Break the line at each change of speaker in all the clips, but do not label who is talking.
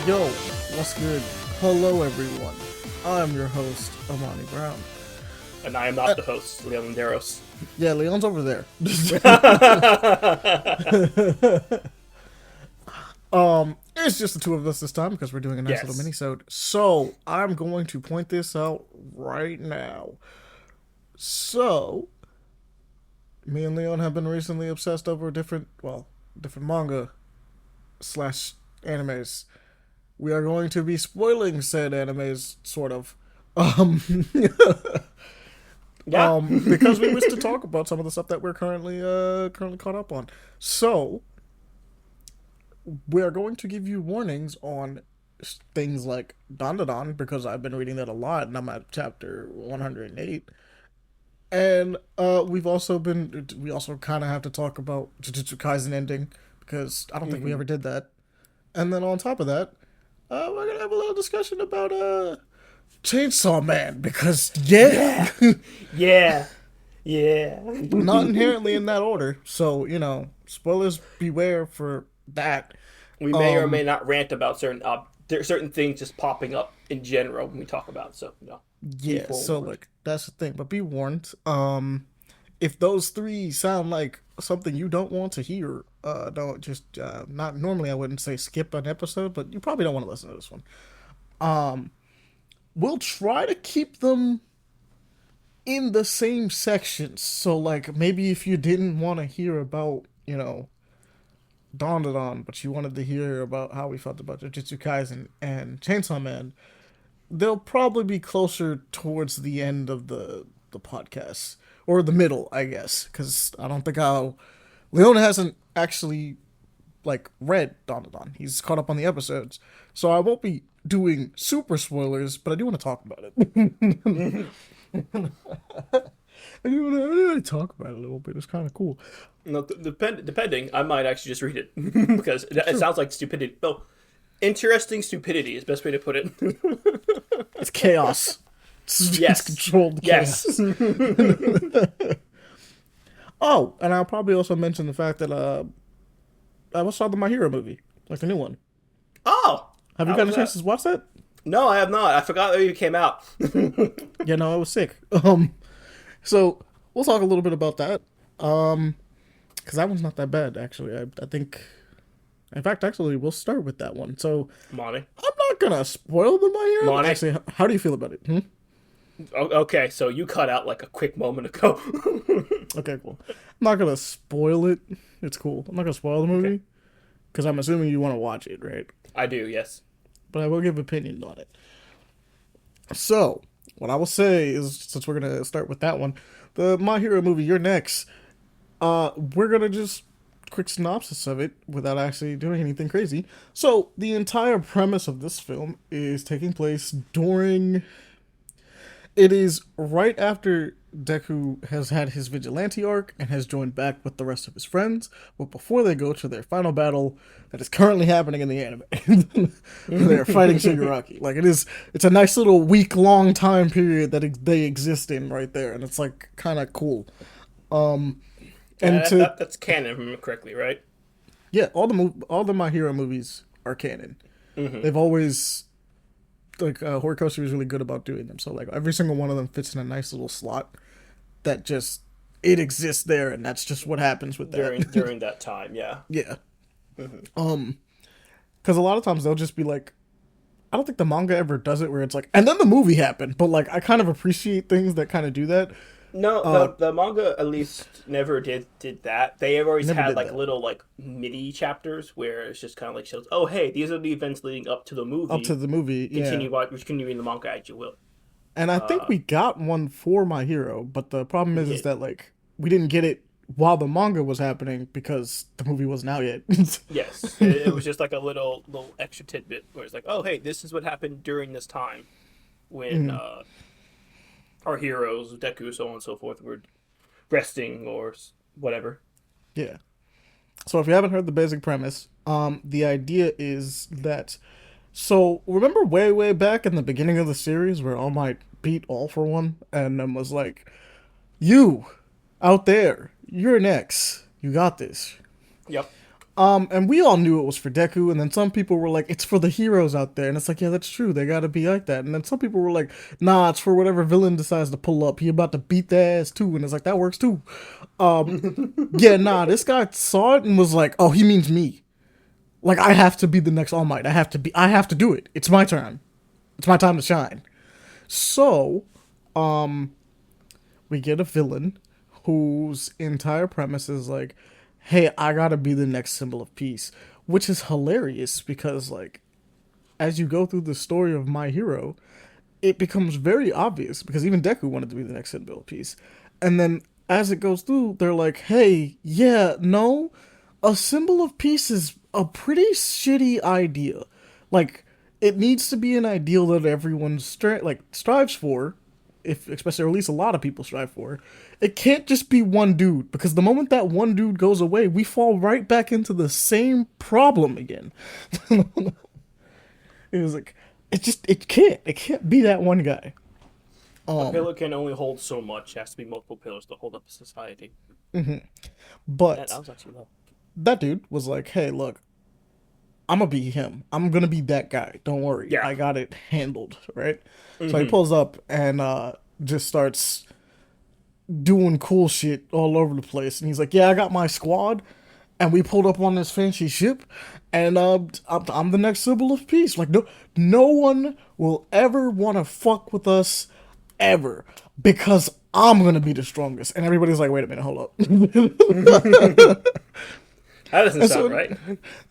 Yo, what's good? Hello, everyone. I'm your host, Amani Brown.
And I am not the host, Leon Deros.
Yeah, Leon's over there. It's just the two of us this time because we're doing a nice little
Yes.
mini-sode. So, I'm going to point this out right now. So, me and Leon have been recently obsessed over different manga slash animes. We are going to be spoiling said animes, sort of. Um,
Yeah.
because we wish to talk about some of the stuff that we're currently caught up on. So we are going to give you warnings on things like Dandadan because I've been reading that a lot and I'm at chapter 108. And we also kind of have to talk about Jujutsu Kaisen ending because I don't think we ever did that. And then on top of that, we're gonna have a little discussion about Chainsaw Man because
Yeah. Yeah. Yeah.
not inherently in that order. So spoilers beware for that.
We may or may not rant about certain things just popping up in general when we talk about it. So, be
Yeah. So
forewarned.
like that's the thing. But be warned. If those three sound like something you don't want to hear, don't just not normally I wouldn't say skip an episode, but you probably don't want to listen to this one. We'll try to keep them in the same sections. So like maybe if you didn't want to hear about, Dawn to Dawn, but you wanted to hear about how we felt about Jujutsu Kaisen and Chainsaw Man, they'll probably be closer towards the end of the podcast or the middle, I guess, because I don't think I'll. Leona hasn't actually like read Dawn to Dawn. He's caught up on the episodes, so I won't be doing super spoilers, but I do want to talk about it. I do want to talk about it a little bit. It's kind of cool.
No, depending, I might actually just read it because it sounds like stupidity. No, interesting stupidity is the best way to put it.
It's chaos. It's
Yes.
controlled chaos.
Yes.
Oh, and I'll probably also mention the fact that I saw the My Hero movie, like the new one.
Oh,
Have you
how
gotten
was
a chance
that?
to watch that?
No, I have not. I forgot that it came out.
Yeah, no, I was sick. So we'll talk a little bit about that. Because that one's not that bad actually. I think, in fact, actually, we'll start with that one. So
Monty.
I'm not gonna spoil the My Hero.
Monty.
Actually, how do you feel about it?
Okay, so you cut out like a quick moment ago.
Okay, cool. I'm not gonna spoil it. It's cool. I'm not gonna spoil the movie because I'm assuming you want to watch it, right?
I do, yes.
But I will give opinions on it. So, what I will say is, since we're gonna start with that one, the My Hero movie, you're next. We're gonna just quick synopsis of it without actually doing anything crazy. So, the entire premise of this film is taking place during. It is right after Deku has had his vigilante arc and has joined back with the rest of his friends, but before they go to their final battle that is currently happening in the anime. They're fighting Shigaraki. Like it's a nice little week-long time period that they exist in right there, and it's like kind of cool. And
That's canon, if I remember correctly, right?
yeah, all the My Hero movies are canon. They've always like Horikoshi was really good about doing them. So like every single one of them fits in a nice little slot that just it exists there, and that's just what happens with that.
During that time, yeah.
Yeah. Because a lot of times they'll just be like, I don't think the manga ever does it where it's like, and then the movie happened. But like, I kind of appreciate things that kind of do that.
No, the manga at least never did that. They have always
Never
had
did
like
that.
little like mini chapters where it's just kind of like shows. Oh, hey, these are the events leading up to the movie.
Up to the movie,
Continue
yeah.
continue reading the manga as you will.
And I think we got one for My Hero, but the problem is
did.
that like we didn't get it while the manga was happening because the movie wasn't out yet.
Yes, it was just like a little extra tidbit where it's like, oh, hey, this is what happened during this time when our heroes, Deku, so on and so forth, were resting or whatever.
Yeah. So if you haven't heard the basic premise, the idea is that so remember way back in the beginning of the series where All Might beat All for One and then was like, "You out there, you're next. You got this."
Yep.
And we all knew it was for Deku, and then some people were like, it's for the heroes out there. And it's like, yeah, that's true. They gotta be like that. And then some people were like, nah, it's for whatever villain decides to pull up. He about to beat their ass too. And it's like, that works too. Yeah, nah, this guy saw it and was like, oh, he means me. Like, I have to be the next All Might. I have to do it. It's my turn. It's my time to shine. So, we get a villain whose entire premise is like, hey, I gotta be the next symbol of peace, which is hilarious because, like, as you go through the story of My Hero, it becomes very obvious because even Deku wanted to be the next symbol of peace. And then as it goes through, they're like, hey, yeah, no, a symbol of peace is a pretty shitty idea. Like, it needs to be an ideal that everyone strives for, if especially or at least a lot of people strive for. It can't just be one dude because the moment that one dude goes away, we fall right back into the same problem again. It was like it can't be that one guy.
A pillar can only hold so much. It has to be multiple pillars to hold up a society.
But
That was actually low.
that dude was like, hey, look, I'm gonna be him. I'm gonna be that guy. Don't worry.
Yeah.
I got it handled, right? So he pulls up and just starts doing cool shit all over the place. And he's like, yeah, I got my squad. And we pulled up on this fancy ship. And I'm the next symbol of peace. Like, no one will ever want to fuck with us ever. Because I'm going to be the strongest. And everybody's like, wait a minute, hold up.
That doesn't
And
sound
so,
right.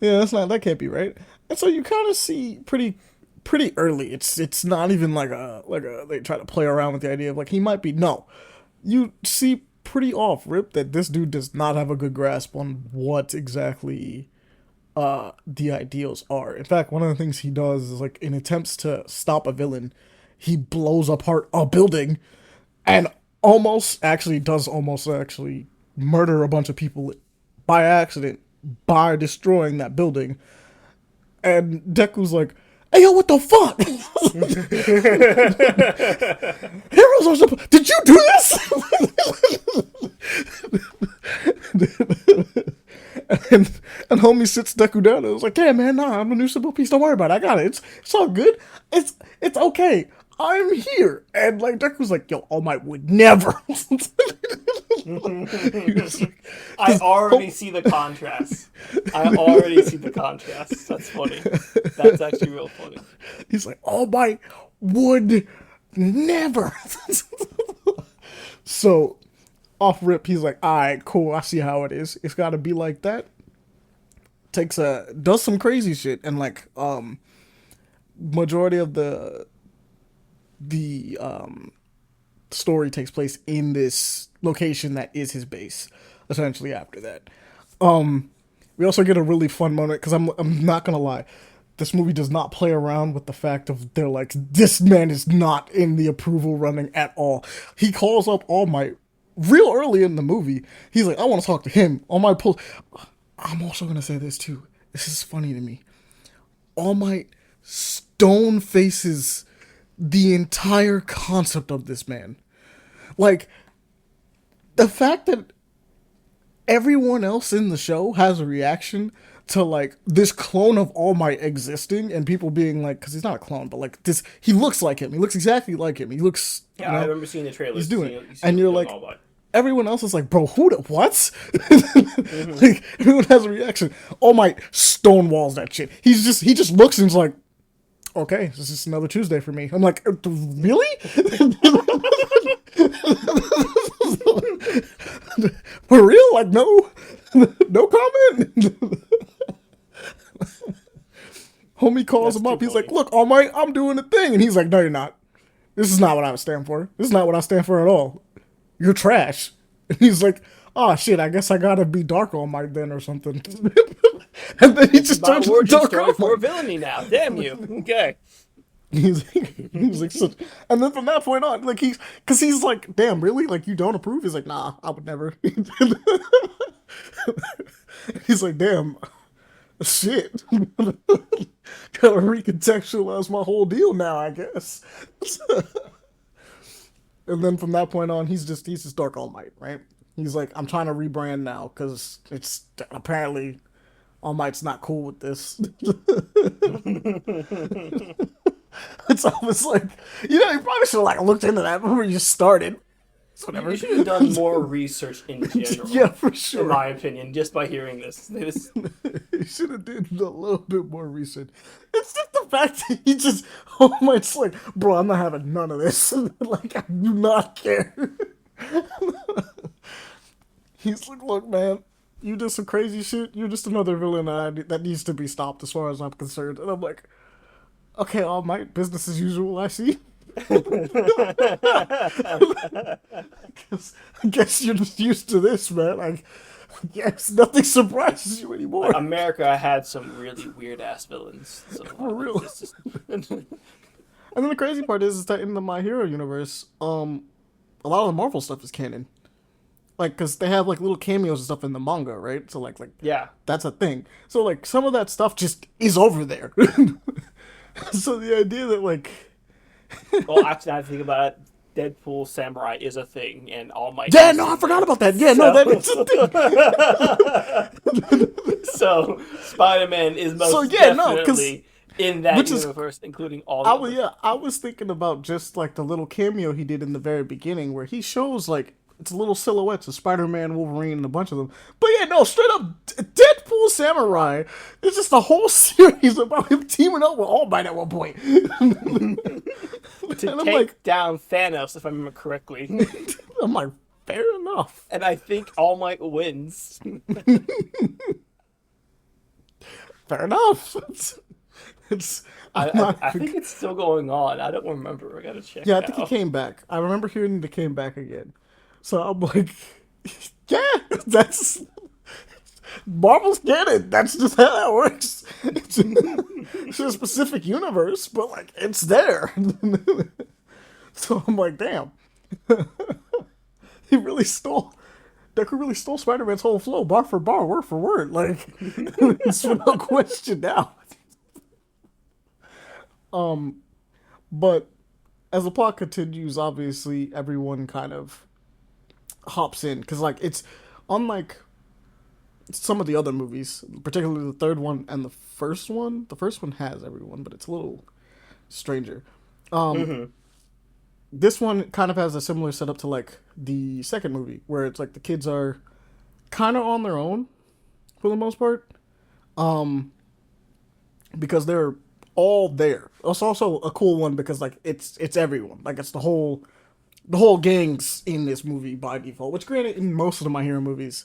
yeah, that can't be right. And so you kind of see pretty early. It's not even like a they try to play around with the idea of like he might be. No, you see pretty off rip that this dude does not have a good grasp on what exactly the ideals are. In fact, one of the things he does is like in attempts to stop a villain, he blows apart a building and almost actually murder a bunch of people by accident by destroying that building. And Deku's like, hey, yo, what the fuck? Heroes are supposed. Did you do this? and homie sits Deku down and was like, yeah, man, nah, I'm the new symbol piece. Don't worry about it. I got it. It's all good. It's okay. I'm here. And like Deku's like, yo, All Might would never.
I already see the contrast. I already see the contrast. That's funny. That's actually real funny.
He's like, All Might would never. So off rip, he's like, all right, cool. I see how it is. It's got to be like that. Does some crazy shit, and like majority of the story takes place in this location that is his base. Essentially, after that, we also get a really fun moment because I'm not gonna lie, this movie does not play around with the fact of they're like, this man is not in the approval running at all. He calls up All Might real early in the movie. He's like, I want to talk to him. All Might pulls. I'm also gonna say this too. This is funny to me. All Might stone faces the entire concept of this man. Like, the fact that everyone else in the show has a reaction to like this clone of All Might existing and people being like, because he's not a clone, but like this, he looks like him. He looks exactly like him. He looks.
Yeah, I remember seeing the trailer.
He's doing it, and you're like, everyone else is like, bro, who the what? Like, everyone has a reaction. All Might stonewalls that shit. He just looks and is like, okay, this is just another Tuesday for me. I'm like, really? For real? Like, no comment. Homie calls him up. He's like, look, All Might, I'm doing the thing. And he's like, no, you're not. This is not what I stand for. This is not what I stand for at all. You're trash. And he's like, oh shit, I guess I gotta be Dark All Might then or something. And then he just turns into Dark All
for
Might.
villainy now. Damn you. Okay.
He's like such, and then from that point on, like because he's like, damn, really? Like, you don't approve? He's like, nah, I would never. He's like, damn, shit. Gotta recontextualize my whole deal now, I guess. And then from that point on, he's just Dark All Might, right? He's like, I'm trying to rebrand now because it's apparently All Might's not cool with this. It's almost like, you probably should have like looked into that before you started. It's
You
whatever.
should have done more research in
Yeah,
general,
for
in
sure.
my opinion, just by hearing this.
He should have did a little bit more research. It's just the fact that he just, oh my, it's like, bro, I'm not having none of this. Like, I do not care. He's like, look, man, you did some crazy shit. You're just another villain that needs to be stopped, as far as I'm concerned. And I'm like, okay, All Might, business as usual. I see. I guess you're just used to this, man. Like, yes, nothing surprises you
Like
anymore.
America had some really weird ass villains, so
For real.
it's just
And then the crazy part is that in the My Hero universe, a lot of the Marvel stuff is canon. Like, cause they have like little cameos and stuff in the manga, right? So like
yeah.
that's a thing. So like some of that stuff just is over there. So the idea that like,
Well, actually, now that I think about it, Deadpool Samurai is a thing, and All Might
yeah,
is
no, I
in
forgot
there.
about that. Yeah, no,
So,
that is a thing.
so Spider-Man is
So
most
yeah, no, cause
definitely in that
which is
universe, including all the other.
I was thinking about just like the little cameo he did in the very beginning where he shows like it's little silhouettes of Spider-Man, Wolverine, and a bunch of them. But yeah, no, straight up, Deadpool Samurai is just a whole series about him teaming up with All Might at one point. And
To
I'm like,
take down Thanos, if I remember correctly.
I'm like, fair enough,
And I think All Might wins.
fair enough. It's I'm not
I
even-
think it's still going on. I don't remember. I gotta check
yeah, I think he
now.
came back. I remember hearing he came back again. So I'm like, yeah, that's Marvel's canon. That's just how that works. It's a specific universe, but like it's there. So I'm like, damn, he really stole. Deku really stole Spider-Man's whole flow, bar for bar, word for word. Like it's no question now. But as the plot continues, obviously everyone kind of hops in because like it's unlike some of the other movies, particularly the third one and the first one. The first one has everyone, but it's a little stranger.
Hmm.
This one kind of has a similar setup to like the second movie, where it's like the kids are kind of on their own for the most part, because they're all there. It's also a cool one because like it's everyone, like it's the whole gang's in this movie by default. Which, granted, in most of the My Hero movies,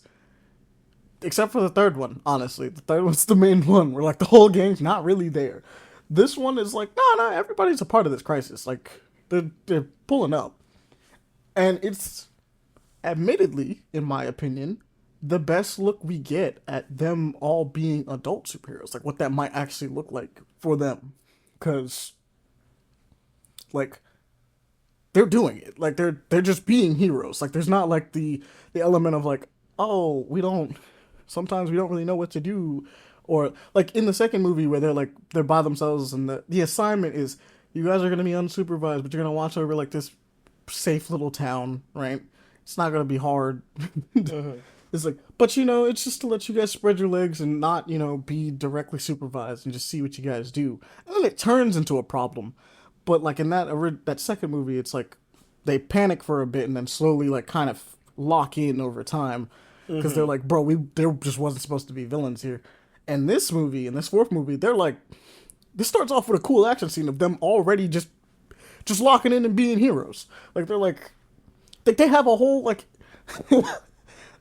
except for the third one, honestly, the third one's the main one where like the whole gang's not really there. This one is like, no, everybody's a part of this crisis. Like they're pulling up, and it's admittedly, in my opinion, the best look we get at them all being adult superheroes. Like what that might actually look like for them, because like they're doing it. Like they're just being heroes. Like there's not like the element of like, oh, we don't sometimes we don't really know what to do, or like in the second movie where they're by themselves and the assignment is you guys are gonna be unsupervised, but you're gonna watch over like this safe little town, right? It's not gonna be hard. It's like, but it's just to let you guys spread your legs and not, be directly supervised and just see what you guys do. And then it turns into a problem. But like in that second movie, it's like they panic for a bit and then slowly like kind of lock in over time because they're like, bro, we there just wasn't supposed to be villains here. And this movie, in this fourth movie, they're like, this starts off with a cool action scene of them already just locking in and being heroes. Like they're like, they have a whole like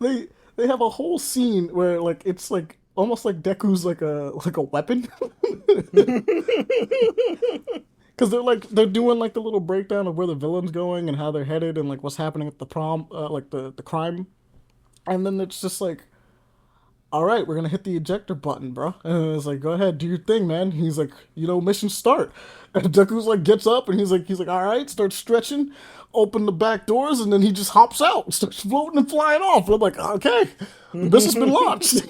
they they have a whole scene where like it's like almost like Deku's like a weapon. Because they're doing like the little breakdown of where the villain's going and how they're headed and like what's happening at the prom, like the crime, and then it's just like, all right, we're gonna hit the ejector button, bro. And it's like, go ahead, do your thing, man. He's like, mission start. And Deku's like gets up and he's like, all right, starts stretching, open the back doors, and then he just hops out, starts floating and flying off. And I'm like, okay, this has been launched.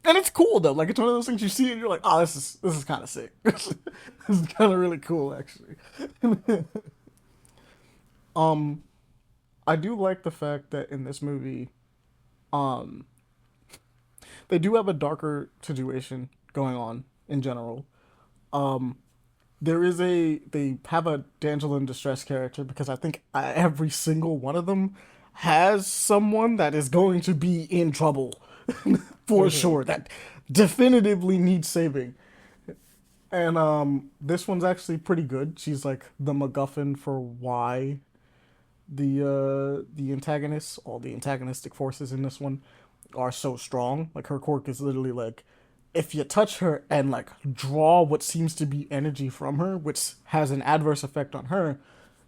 And it's cool though. Like it's one of those things you see and you're like, oh, this is kind of sick. This is kind of really cool, actually. um, I do like the fact that in this movie, Um, they do have a darker situation going on in general. Um, they have a damsel in distress character because I think every single one of them has someone that is going to be in trouble for
Hmm.
sure that definitively needs saving. And this one's actually pretty good. She's like the MacGuffin for why the antagonists, all the antagonistic forces in this one, are so strong. Like her quirk is literally like, if you touch her and like draw what seems to be energy from her, which has an adverse effect on her,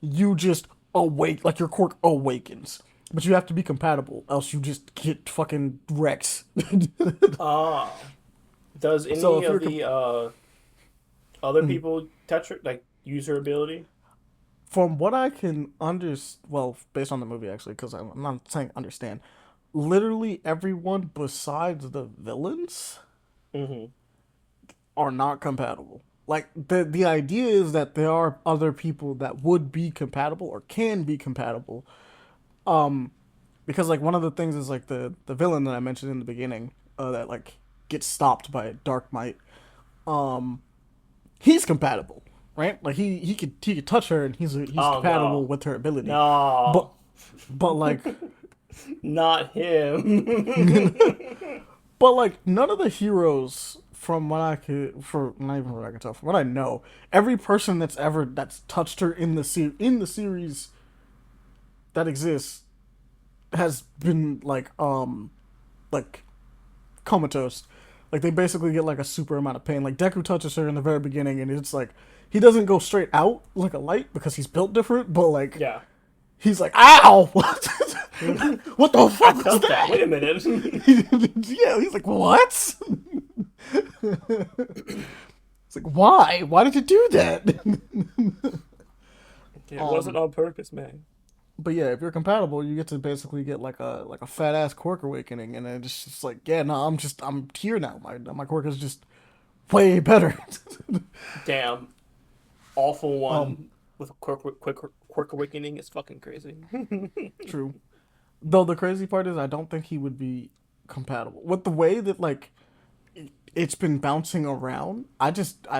you just awake. Like your quirk awakens. But you have to be compatible, else you just get fucking wrecked.
Ah, does
So
any
if
of
you're
the other people touch her, like use her ability?
from what I can understand, well, based on the movie actually, because I'm not saying understand, literally everyone besides the villains
Hmm.
are not compatible. Like the idea is that there are other people that would be compatible or can be compatible. Because like one of the things is like the villain that I mentioned in the beginning, that like gets stopped by Dark Might. Um, he's compatible, right? Like he could touch her and he's
Oh
compatible
no,
with her ability, but
no,
like
not him.
but like none of the heroes from what I could for not even what I can tell from what I know, every person that's touched her in in the series that exists has been like comatose. Like they basically get like a super amount of pain. Like Deku touches her in the very beginning and it's like he doesn't go straight out like a light because he's built different, but like
Yeah,
he's like, ow! What the
I
fuck was
felt that.
that?
Wait a minute.
Yeah, he's like, what? It's like, why? Why did you do that?
It wasn't
um,
on purpose, man.
but yeah, if you're compatible, you get to basically get like a fat ass quirk awakening, and then it's just like, yeah, no, I'm here now. My quirk is just way better.
Damn, awful
um,
one with a quirk awakening is fucking crazy.
true. Though the crazy part is, I don't think he would be compatible with the way that like it's been bouncing around. I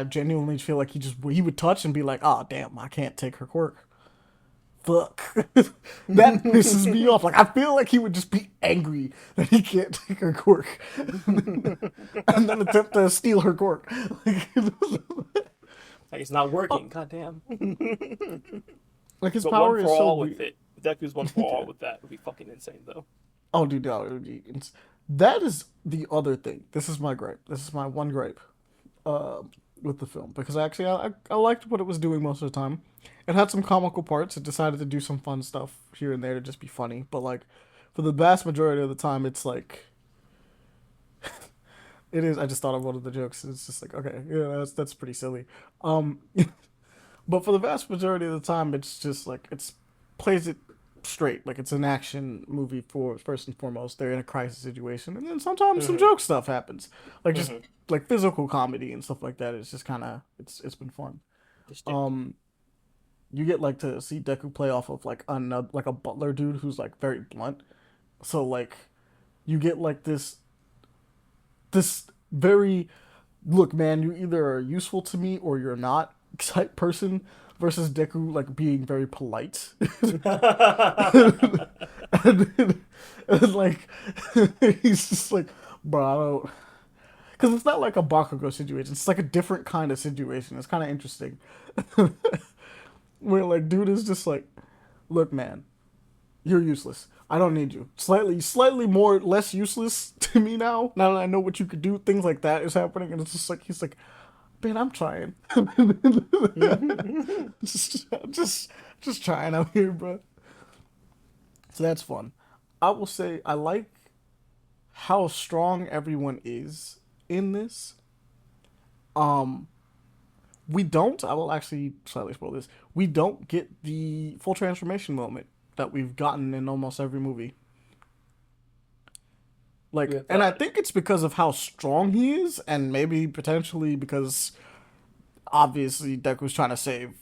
genuinely feel like he would touch and be like, oh damn, I can't take her quirk. Fuck. That pisses me off. Like I feel like he would just be angry that he can't take her quirk, and then attempt to steal her quirk.
Like it's not
Oh,
working. Goddamn.
like his
But one
power
for
is so
all with
weird.
it. Deku's one for all with that would be fucking insane, though.
Oh, dude, no, that is the other thing. This is my gripe. This is my one gripe uh, with the film because actually I liked what it was doing most of the time. It had some comical parts. It decided to do some fun stuff here and there to just be funny, but like for the vast majority of the time, it's like it is. I just thought of one of the jokes. It's just like okay, yeah, that's pretty silly. Um, but for the vast majority of the time, it's just like it's plays it straight. Like it's an action movie for first and foremost. They're in a crisis situation, and then sometimes some
Hmm.
joke stuff happens, like just
Hmm.
like physical comedy and stuff like that. It's just kind of it's been fun.
Distinct.
Um, you get like to see Deku play off of like another like a butler dude who's like very blunt. So like you get like this very look, man, you either are useful to me or you're not type person versus Deku like being very polite. And like he's just like, bro, I don't because it's not like a Bakugo situation. It's like a different kind of situation. It's kind of interesting. Where like dude is just like, look, man, you're useless. I don't need you. Slightly more less useless to me now. Now that I know what you could do, things like that is happening, and it's just like he's like, man, I'm trying. just, just, just trying out here, bro. So that's fun. I will say I like how strong everyone is in this. Um, we don't. I will actually slightly spoil this. We don't get the full transformation moment that we've gotten in almost every movie. Like,
With
and I think it's because of how strong he is, and maybe potentially because obviously Deku's trying to save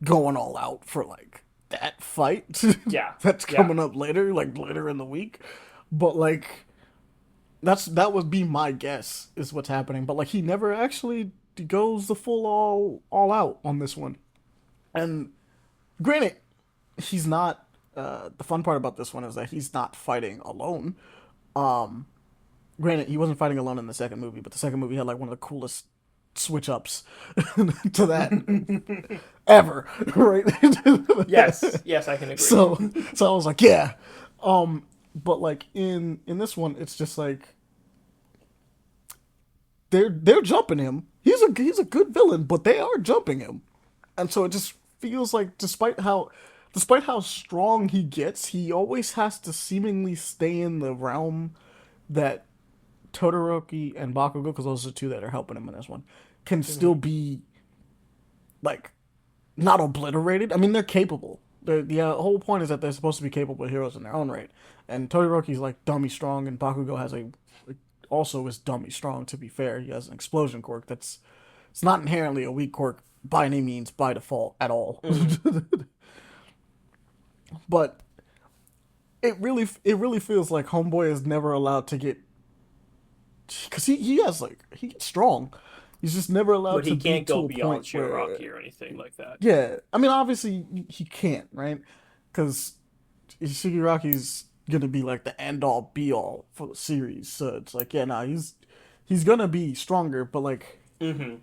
going all out for like that fight
yeah,
that's
yeah.
coming up later, like later in the week. But like that would be my guess is what's happening. But like he never actually goes the full all out on this one. And granted, he's not. The fun part about this one is that he's not fighting alone. Um, Granted, he wasn't fighting alone in the second movie, but the second movie had like one of the coolest switch ups to that ever, right?
Yes, yes, I can agree.
So I was like, yeah. But like in this one, it's just like they're jumping him. He's a good villain, but they are jumping him, and so it just feels like despite how strong he gets, he always has to seemingly stay in the realm that Todoroki and Bakugo, because those are the two that are helping him in this one, can still be like not obliterated. I mean, they're capable. The whole point is that they're supposed to be capable heroes in their own right. And Todoroki's like dummy strong, and Bakugo has also is dummy strong. To be fair, he has an explosion quirk that's it's not inherently a weak quirk by any means by default at all. But it really feels like Homeboy is never allowed to get because he gets strong. He's just never allowed
But
to
he
be
can't
to
go
a
beyond
point where
Shiraki or anything like that.
yeah. I mean, obviously he can't, right? Because Shigaraki's gonna be like the end all be all for the series. So it's like, yeah, nah, he's gonna be stronger, but like
Mm-hmm.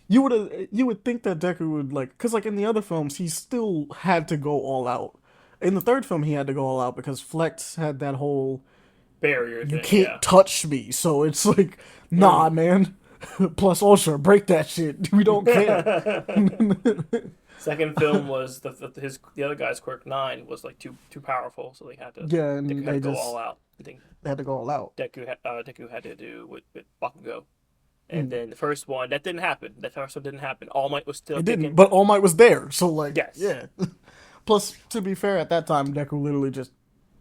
you would think that Deku would like, because like in the other films he still had to go all out. In the third film he had to go all out because Flex had that whole
Barrier
you
thing, yeah.
can't touch me. So it's like, nah,
Mm.
man. Plus Ultra, break that shit. We don't care.
Second film was the other guy's quirk 9 was like too powerful, so
Yeah,
Deku
and
had
they
to go
just
all out. I think
they had to go all out.
Deku had to do with Bakugo. And
Mm.
then the first one that didn't happen. That first one didn't happen. All Might was still
It didn't,
kicking.
but All Might was there, so like,
Yes.
yeah. Plus, to be fair, at that time, Deku literally just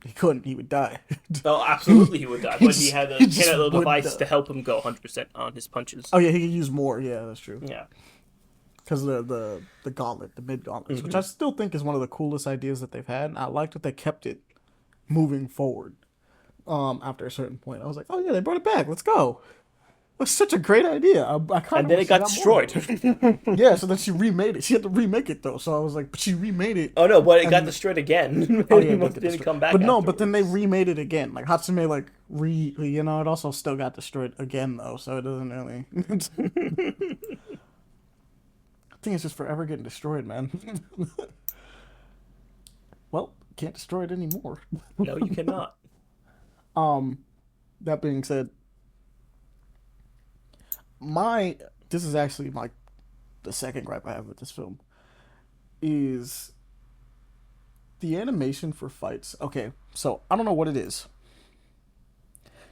he couldn't. He would die.
Oh, absolutely, he would die.
he
But
just
he
he
had
just
a little
would
device to
die.
help him go 100% on his punches.
Oh yeah, he could use more. Yeah, that's true.
Yeah.
Because the gauntlet, the mid gauntlets, which
Hmm.
I still think is one of the coolest ideas that they've had. And I liked that they kept it moving forward. After a certain point, I was like, oh yeah, they brought it back. Let's go. That's such a great idea. I kind
And
of
then
wish
it
she
got
got more of
destroyed.
it. Yeah, so then she remade it. She had to remake it though. So I was like, but she remade it.
Oh no, but it got
And
destroyed again.
oh
It
yeah, it did get
didn't
destroyed.
come back
But no, but then they
afterwards.
remade it again. Like Hatsume, like it also still got destroyed again though. So it doesn't really. I think it's just forever getting destroyed, man. Well, can't destroy it anymore.
No, you cannot.
Um, that being said, my this is actually the second gripe I have with this film is the animation for fights. Okay, so I don't know what it is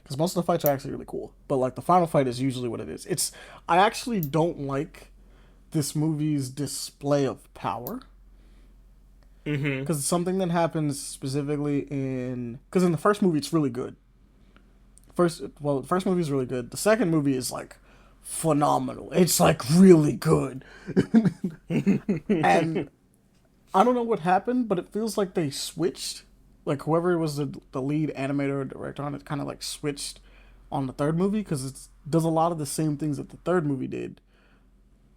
because most of the fights are actually really cool, but like the final fight is usually what it is. It's I actually don't like this movie's display of power
Hmm.
because it's something that happens specifically because in the first movie it's really good. The first movie is really good. The second movie is like phenomenal. It's like really good. And I don't know what happened, but it feels like they switched. Like whoever was the lead animator or director on it kind of like switched on the third movie because it does a lot of the same things that the third movie did,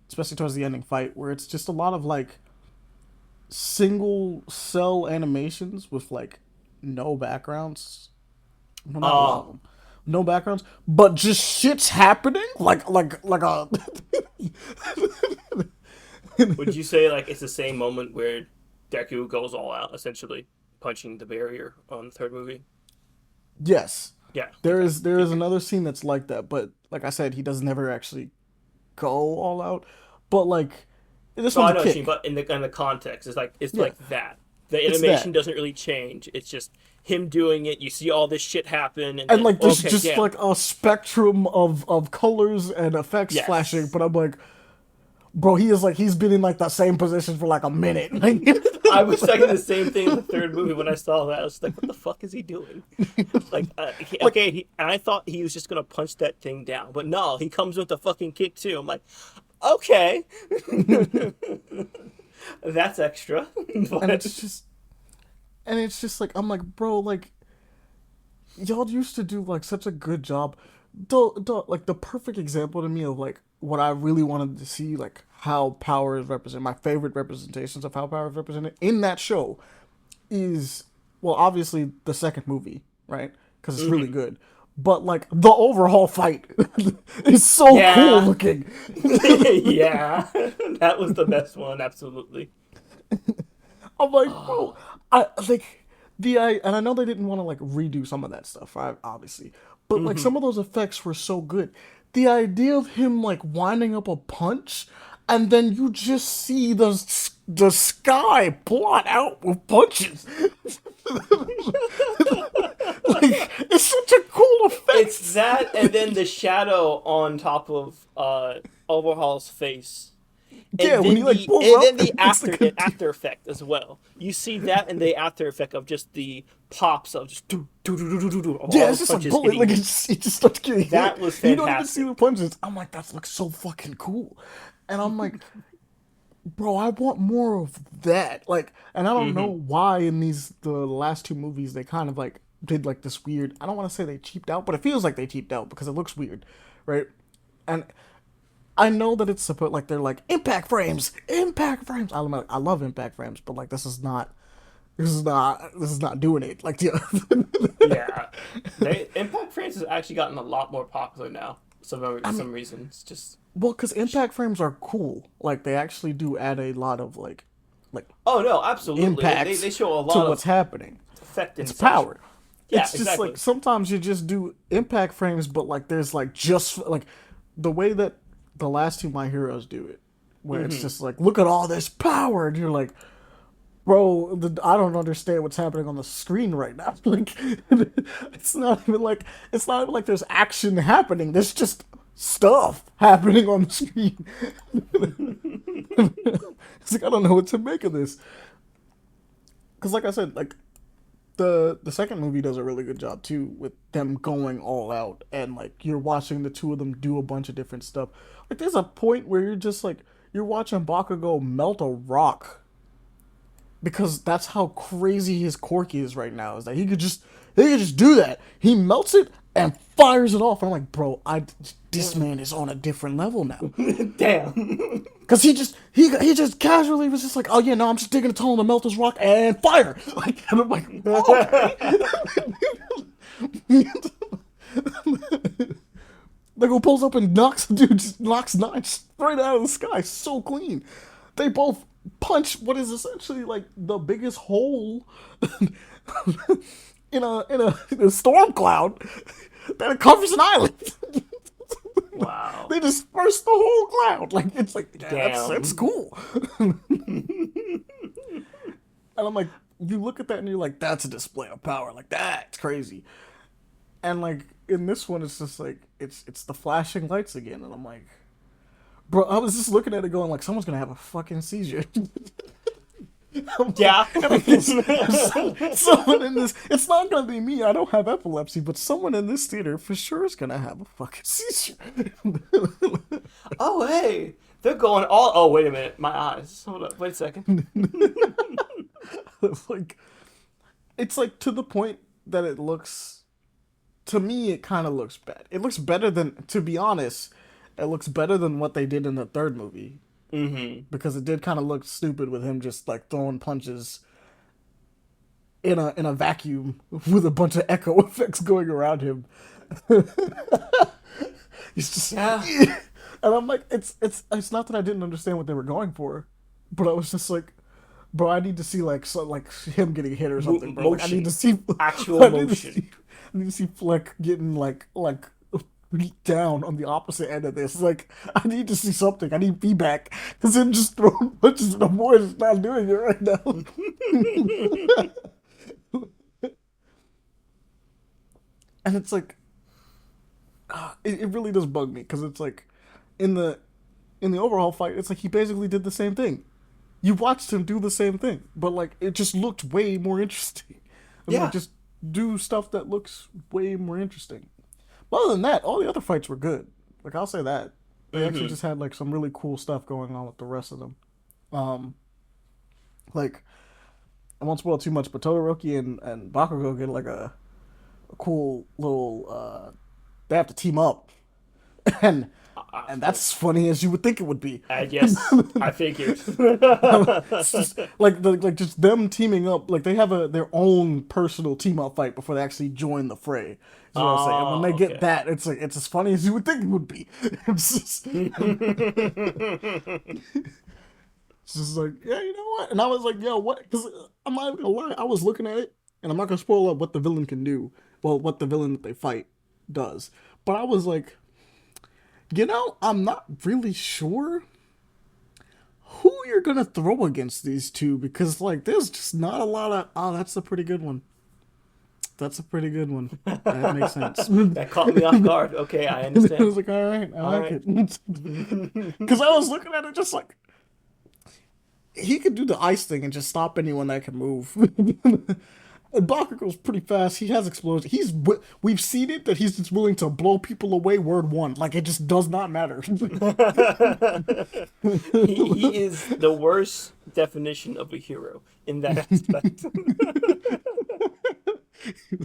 especially towards the ending fight, where it's just a lot of like single cell animations with like no backgrounds. No, not a lot of
Oh,
them. No backgrounds, but just shit's happening like a
would you say like it's the same moment where Deku goes all out, essentially punching the barrier on the third movie?
yes.
Yeah.
There
Okay.
is there is another scene that's like that, but like I said, he does never actually go all out. But like this
No,
one's
I
a
know what you mean,
kick.
but in the context, it's
Yeah,
like that. The
it's
animation
that.
doesn't really change. It's just him doing it. You see all this shit happen, and
And
then
like there's
okay,
just
yeah,
like a spectrum of colors and effects flashing,
yes.
but I'm like, bro, he's been in like the same position for like a minute.
I was thinking the same thing in the third movie when I saw that. I was like, what the fuck is he doing? Like,
Like
okay, and I thought he was just gonna punch that thing down, but no, he comes with a fucking kick too. I'm like, okay, that's extra.
and
But
it's just like I'm like, bro, like y'all used to do like such a good job. Like the perfect example to me of like what I really wanted to see, like how power is represented. My favorite representations of how power is represented in that show is, well, obviously the second movie, right? Because it's really
Hmm.
good. But like the overall fight is so cool
Yeah,
looking.
yeah, that was the best one. Absolutely.
I'm like, bro,
Oh.
I like and I know they didn't want to like redo some of that stuff, right? Obviously, but like
Hmm.
some of those effects were so good. The idea of him like winding up a punch, and then you just see the sky blot out with punches. Like it's such a cool
It's
effect.
that, and then the shadow on top of Overhaul's face,
Yeah, when he like pulls
and then
up,
the
it's like a
after effect as well. You see that and the after effect of just the pops of just of
yeah,
all
it's
the
just a
punches
bullet. Like
hitting.
it just starts getting hit.
That was
You don't even see
fantastic.
the punches. I'm like, that looks so fucking cool. And I'm like, bro, I want more of that. Like, and I don't know
Hmm.
why in the last two movies they kind of like did like this weird. I don't want to say they cheaped out, but it feels like they cheaped out because it looks weird, right? And I know that it's supposed like they're like impact frames, impact frames. I love impact frames, but like this is not doing it. Like yeah.
Yeah, they Impact France has actually gotten a lot more popular now.
I mean,
Some reasons just.
well, because impact frames are cool. Like they actually do add a lot of like
Oh no, absolutely.
impacts
They show a
to
lot
what's
of
happening.
effect
It's
and such.
power.
Yeah,
It's just like
exactly.
sometimes you just do impact frames, but like there's like just like the way that the last two My Heroes do it, where it's
Hmm.
just like look at all this power, and you're like, bro, I don't understand what's happening on the screen right now. Like, it's not even like there's action happening. There's just stuff happening on the screen. It's like I don't know what to make of this. Because, like I said, like the second movie does a really good job too with them going all out and like you're watching the two of them do a bunch of different stuff. Like there's a point where you're just like you're watching Bakugo melt a rock because that's how crazy his quirk is right now. Is that he could just do that. He melts it and fires it off. And I'm like, bro, I this man is on a different level now.
Damn.
Cause he just casually was just like, oh yeah, no, I'm just digging a tunnel to melt this rock and fire. Like and I'm like, okay. Like who pulls up and knocks dude just knocks knives straight out of the sky so clean. They both punch what is essentially like the biggest hole in a storm cloud that covers an island.
Wow.
They disperse the whole cloud. Like it's like yeah, that's
Damn.
cool. And I'm like, you look at that and you're like, that's a display of power. Like that's crazy. And like in this one, it's just like it's the flashing lights again, and I'm like, bro, I was just looking at it going like, someone's gonna have a fucking seizure. I'm like,
Yeah.
someone in this, it's not gonna be me. I don't have epilepsy, but someone in this theater for sure is gonna have a fucking seizure.
Oh hey, they're going all. Oh wait a minute, my eyes. Hold up, wait a second.
Like it's like to the point that it looks to me it kind of looks bad. It looks better than to be honest. It looks better than what they did in the third movie
Hmm.
because it did kind of look stupid with him just like throwing punches in a vacuum with a bunch of echo effects going around him. He's just
Yeah.
and I'm like it's not that I didn't understand what they were going for, but I was just like, bro, I need to see like like him getting hit or something, bro. Like I need to
Motion,
see
actual
I need to
motion.
see I need to see Fleck getting like down on the opposite end of this. Like I need to see something. I need feedback because him just throwing punches in the void is not doing it right now. And it's like it really does bug me because it's like in the overall fight, it's like he basically did the same thing. You watched him do the same thing, but like it just looked way more interesting. And like
Yeah.
just do stuff that looks way more interesting. But other than that, all the other fights were good. Like I'll say that they actually
Hmm.
just had like some really cool stuff going on with the rest of them. Um, like I won't spoil too much, but Todoroki and Bakugo get cool little. They have to team up, and that's as funny as you would think it would be.
I guess I figured.
It's just like just them teaming up. Like they have their own personal team up fight before they actually join the fray. Is what I'm saying. And when
Oh,
they get
okay.
that, it's like it's as funny as you would think it would be. It's just like, yeah, you know what? And I was like, yo, what? Because I'm not gonna lie, I was looking at it, and I'm not gonna spoil up what the villain can do. Well, what the villain that they fight does. But I was like, I'm not really sure who you're gonna throw against these two because like there's just not a lot of. Oh, that's a pretty good one. That's a pretty good one. That makes sense.
That caught me off guard. Okay, I
I
understand.
was like, all right, I
All
like
right.
it. Because I was looking at it just like he could do the ice thing and just stop anyone that can move. And Bakugo's pretty fast. He has explosions. We've seen it that he's just willing to blow people away. Word one, like it just does not matter.
He is the worst definition of a hero in that aspect.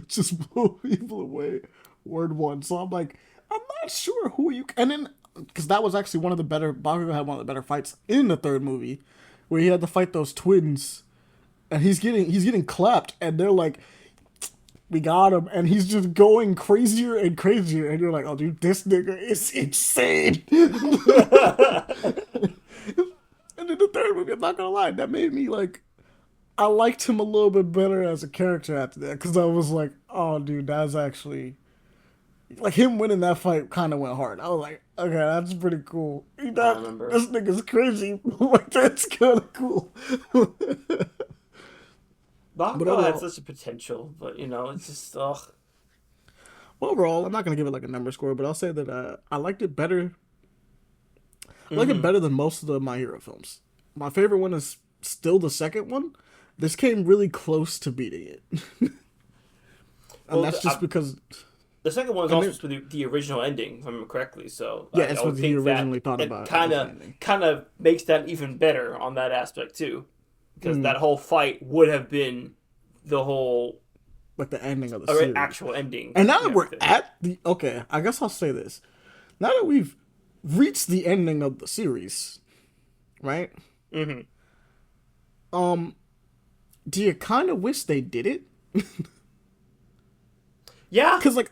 Just blow people away. Word one. So I'm like, I'm not sure who you. And then because that was actually one of the better. Bakugo had one of the better fights in the third movie, where he had to fight those twins, and he's getting clapped, and they're like, "We got him," and he's just going crazier and crazier, and you're like, "Oh, dude, this nigga is insane." And in the third movie, I'm not gonna lie, that made me like I liked him a little bit better as a character after that because I was like, oh, dude, that's actually like him winning that fight kind of went hard. I was like, okay, that's pretty cool.
I
That
remember.
this nigga's crazy, like that's kind of cool. But
Bakugo had
overall,
such a potential, but it's just
overall, I'm not gonna give it like a number score, but I'll say that I liked it better. I like it
hmm.
better than most of the My Hero films. My favorite one is still the second one. This came really close to beating it, and
Well,
that's just because.
the second one is
And
also
then,
supposed to be the original ending, if I remember correctly. So
yeah,
I
it's
would
what he
think that
originally thought
it
about it
kind
as an
of
ending.
kind of makes that even better on that aspect too, because
Mm,
that whole fight would have been the whole
like the ending of the series.
actual ending
And now
and
that we're
everything.
at the okay, I guess I'll say this. Now that we've reached the ending of the series, right?
Hmm.
Um, do you kind of wish they did it?
Yeah,
Cause like,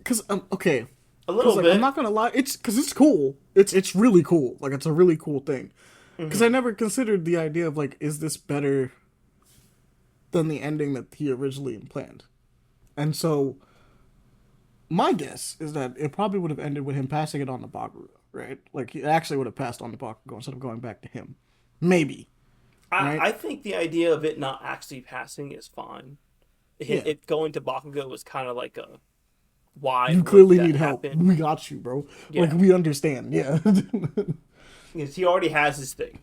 cause okay,
a
cause
little
like I'm
bit.
not gonna lie, it's cool. It's really cool. Like it's a really cool thing. Cause I
Hmm.
never considered the idea of like, is this better than the ending that he originally planned? And so my guess is that it probably would have ended with him passing it on to Bakugo, right? Like he actually would have passed on to Bakugo instead of going back to him. Maybe, right?
I think the idea of it not actually passing is fine.
Yeah.
It going to Bakugo was kind of like a why
You
would
clearly
that
need help.
happen?
We got you, bro. Like
Yeah,
we understand. Yeah.
because he already has his thing.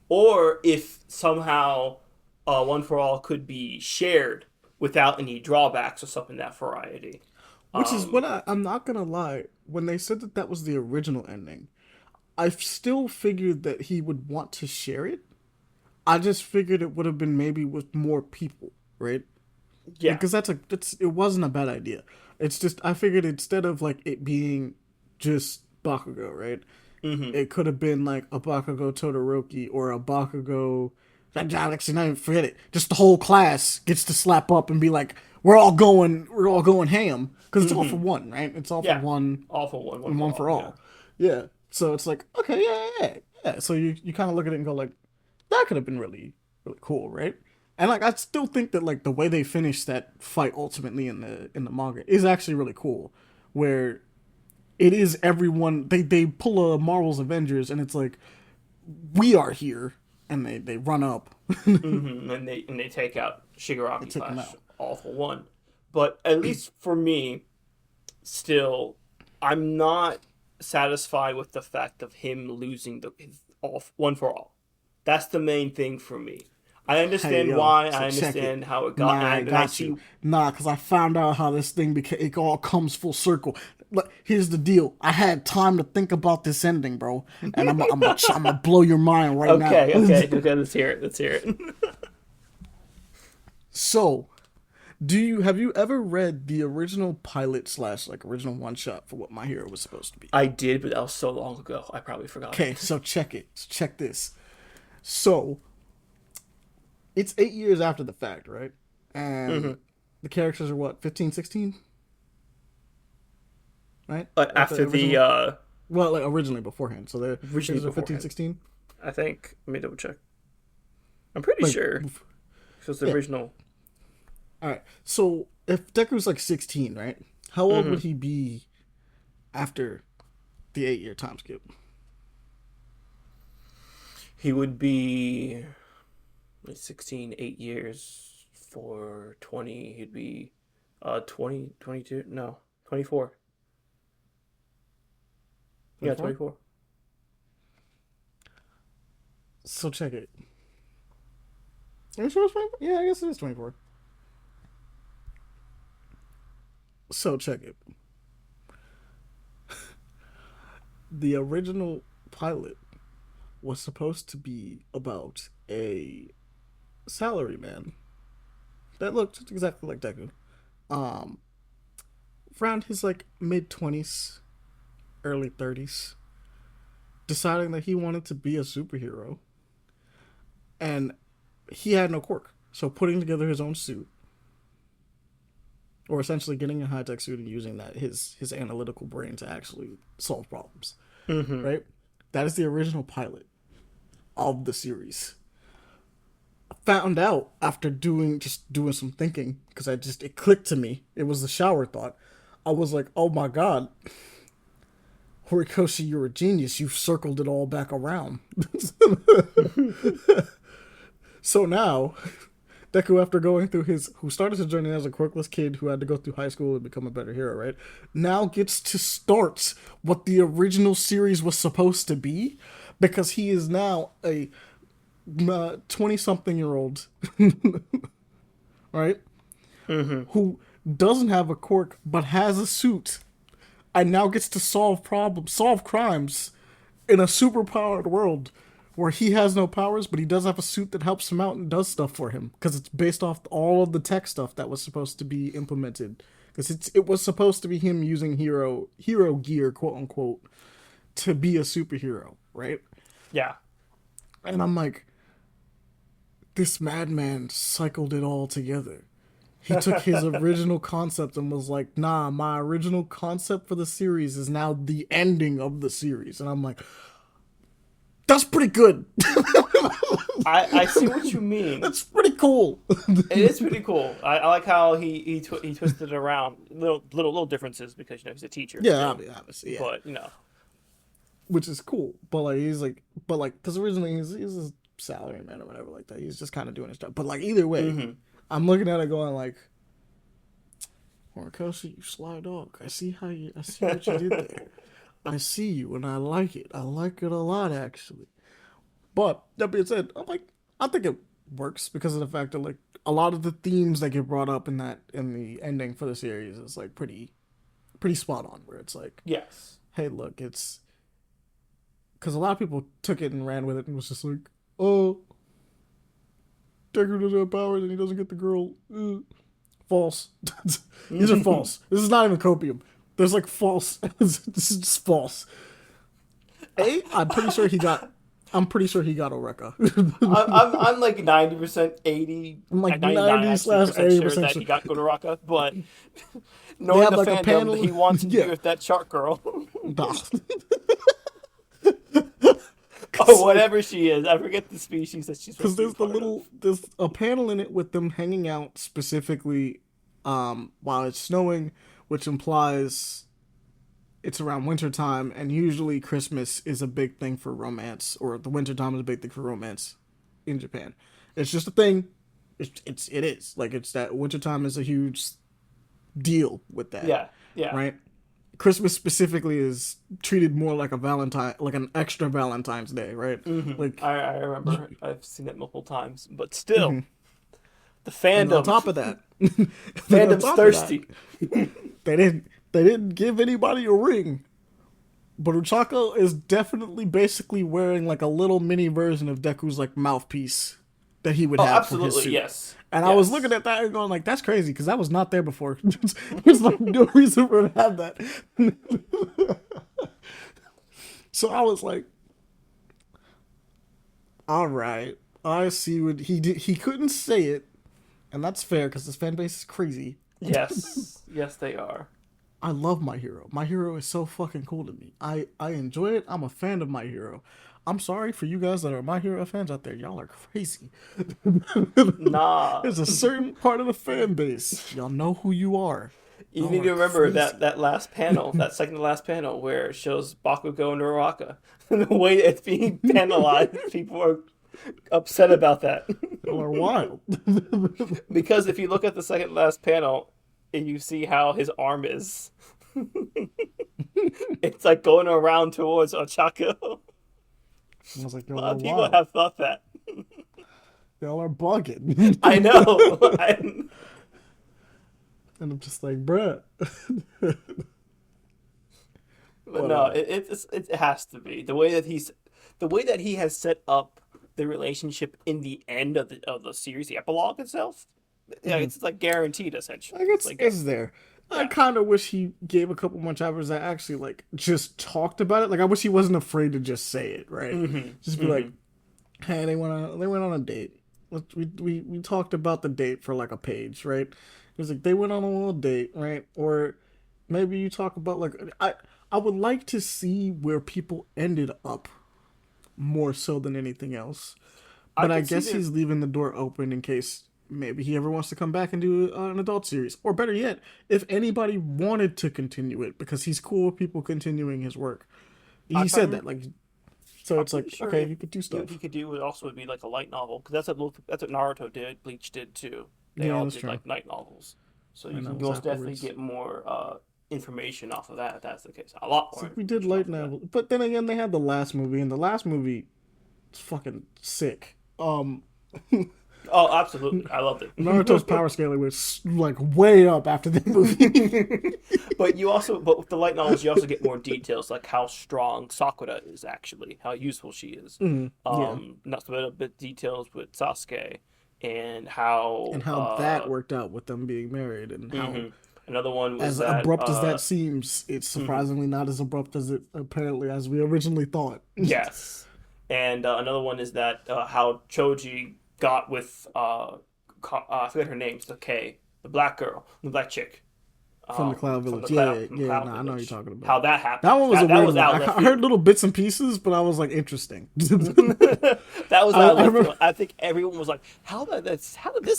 Or if somehow One for All could be shared without any drawbacks or something that variety.
Which is what
Um,
I'm not gonna lie. When they said that that was the original ending, I still figured that he would want to share it. I just figured it would have been maybe with more people, right?
yeah.
Because it wasn't a bad idea. It's just I figured instead of like it being just Bakugo, right?
Hmm.
It could have been like a Bakugo Todoroki or a Bakugo. Actually, not even forget it. Just the whole class gets to slap up and be like, we're all going ham because it's all for
Hmm.
one, right? It's all for
Yeah.
one
All for one, one
and
for
one for
all. Yeah.
all. Yeah. So it's like, okay, yeah. So you kind of look at it and go like, that could have been really, really cool, right? And like I still think that like the way they finished that fight ultimately in the manga is actually really cool, where it is everyone they pull a Marvel's Avengers and it's like we are here and they run up.
And they take out
They
Shigaraki
took him
slash
out.
All for One. But at least for me, still, I'm not satisfied with the fact of him losing his One for All. That's the main thing for me. I
Hey
understand
yo,
why.
so
I
check it.
understand how it got,
Nah, I
and I
got you.
see.
Nah, because I found out how this thing became. It all comes full circle. Look, here's the deal. I had time to think about this ending, bro, and I'm gonna blow your mind right now.
Okay. Let's hear it. Let's hear it.
So Have you ever read the original pilot slash like original one shot for what My Hero was supposed to be?
I did, but that was so long ago. I probably forgot
Okay,
it.
so check it. Check this. So it's 8 years after the fact, right?
Hmm.
And the characters are what, 15, 16, right? At the
After the
original, well, like originally beforehand. So the
originally
characters are 15,
beforehand,
16.
I think. Let me double check. I'm pretty
Like,
sure it was the
yeah.
original.
All right. So if Deku's like 16, right? How old
Hmm.
would he be after the 8 year time skip?
He would be like 16, 8 years for 20. He'd be 20, 22. No, 24. Yeah,
24?
24.
So check it. Are you sure it's 24? Yeah, I guess it is 24. So check it. The original pilot was supposed to be about a salaryman that looked exactly like Deku. Um, Around his like mid 20s, early 30s, deciding that he wanted to be a superhero, and he had no quirk. So putting together his own suit, or essentially getting a high tech suit and using that his analytical brain to actually solve problems.
Hmm.
Right? That is the original pilot of the series. Found out after doing some thinking because it clicked to me. It was the shower thought. I was like, oh my god, Horikoshi, you're a genius. You've circled it all back around. So now, Deku, after going through who started his journey as a quirkless kid who had to go through high school and become a better hero, right? Now gets to start what the original series was supposed to be, because he is now a 20-something-year-old, right?
Hmm.
Who doesn't have a quirk but has a suit and now gets to solve crimes in a superpowered world where he has no powers, but he does have a suit that helps him out and does stuff for him because it's based off all of the tech stuff that was supposed to be implemented. Because it was supposed to be him using hero gear, quote unquote, to be a superhero, right?
Yeah.
And I'm like, this madman cycled it all together. He took his original concept and was like, nah, my original concept for the series is now the ending of the series. And I'm like, that's pretty good.
I see what you mean.
That's pretty cool.
It is pretty cool. I like how he twisted it around. Little differences because he's a teacher
Yeah,
still.
obviously, yeah.
But
Which is cool. But like, because originally he's a salary man or whatever like that. He's just kind of doing his job. But like, either way,
hmm.
I'm looking at it going like, Horikoshi, you sly dog. I see what you did there. I see you and I like it. I like it a lot actually. But that being said, I think it works because of the fact that like a lot of the themes that get brought up in the ending for the series is like pretty spot on. Where it's like,
Yes.
hey, look, it's because a lot of people took it and ran with it and was just like, oh, Deku doesn't have powers and he doesn't get the girl. False. These are false. This is not even copium. There's like false. This is just false. I'm pretty sure he got. I'm pretty sure he got Oreka.
I'm like 90%, 80,
I'm like
99
90
actually
slash
percent sure
80%
that
sure.
he got Gururaka, but
They
knowing
have
the
like a
fandom,
panel.
he wants to be
Yeah.
with that shark girl.
Nah.
Or whatever she is. I forget the species that she's
Because
supposed to be part of.
there's a panel in it with them hanging out specifically while it's snowing, which implies it's around winter time, and usually Christmas is a big thing for romance, or the winter time is a big thing for romance in Japan. It's just a thing. It is like it's that winter time is a huge deal with that,
Yeah, yeah.
right? Christmas specifically is treated more like a Valentine, like an extra Valentine's Day, right? Like,
I remember. I've seen it multiple times, but still, the
and on
fandom,
top of that,
fandom's thirsty.
they didn't give anybody a ring, but Uchako is definitely basically wearing like a little mini version of Deku's like mouthpiece that he would
Oh,
have for his
absolutely,
suit.
yes,
And I was looking
yes.
at that and going like, that's crazy because that was not there before. There's like no reason for him to have that. So I was like, all right, I see what he did. He couldn't say it, and that's fair because his fan base is crazy.
Yes, yes, they are.
I love My Hero. My Hero is so fucking cool to me. I enjoy it. I'm a fan of My Hero. I'm sorry for you guys that are My Hero fans out there. Y'all are crazy.
Nah,
There's a certain part of the fan base. Y'all know who you are.
you
Y'all
need
are
to remember
crazy.
that last panel, that second to last panel, where it shows Bakugo and Uraraka. The way it's being penalized, people are upset about that.
Y'all are wild.
Because if you look at the second to last panel, and you see how his arm is, it's like going around towards Ochako.
I was like,
A
y'all
lot
are
of people
wild.
have thought that.
Y'all are bugging.
I know.
And I'm just like, bruh.
But
But
no, it has to be the way that he has set up the relationship in the end of the series, the epilogue itself. Yeah,
mhm.
it's like guaranteed essentially.
Like
It's
it's
like
it's there. I
yeah,
kind of wish he gave a couple more chapters that actually like just talked about it. Like I wish he wasn't afraid to just say it, right? Just be like,
mm-hmm.
"Hey, they went on a date. We talked about the date for like a page, right?" He was like, "They went on a little date, right?" Or maybe you talk about like I would like to see where people ended up more so than anything else.
I
But I
could see
guess
there.
he's leaving the door open in case maybe he ever wants to come back and do an adult series. Or better yet, if anybody wanted to continue it because he's cool with people continuing his work. He
If I
said
remember,
that, like, so
I'm
it's
pretty
like,
sure
okay,
if
you could do
what he
stuff.
could do would also be like a light novel because that's what Naruto did, Bleach did too. They
Yeah,
all
that's
did
true.
like light novels, so you
And that
can
was
most definitely
afterwards.
get more information off of that if that's the case. A lot
It's
more
like we did
information
light
off of that.
novel, but then again, they had the last movie, and the last movie is fucking sick.
Oh, absolutely, I loved
Naruto's
it.
power scaling was like way up after the movie.
But with the light novels, you also get more details, like how strong Sakura is actually, how useful she is.
Mhm, yeah,
Not a bit details with Sasuke and how.
and how that worked out with them being married, and how
Mhm. Another one was
as
that.
abrupt as that seems, it's
Mhm.
surprisingly not as abrupt as it apparently as we originally thought.
Yes, and another one is that how Choji got with I forget her name, it's the K, the black girl, the black chick.
From the Cloud
From the
Village.
cloud
Yeah,
from the
yeah,
cloud
no, I know what you're
village.
talking
How
about.
that
That
happened.
one was a
That
weird
was
one.
out left
I heard
field.
little bits and pieces, but I was like, interesting.
That was out
I
left
remember.
field. I think everyone was like, how did this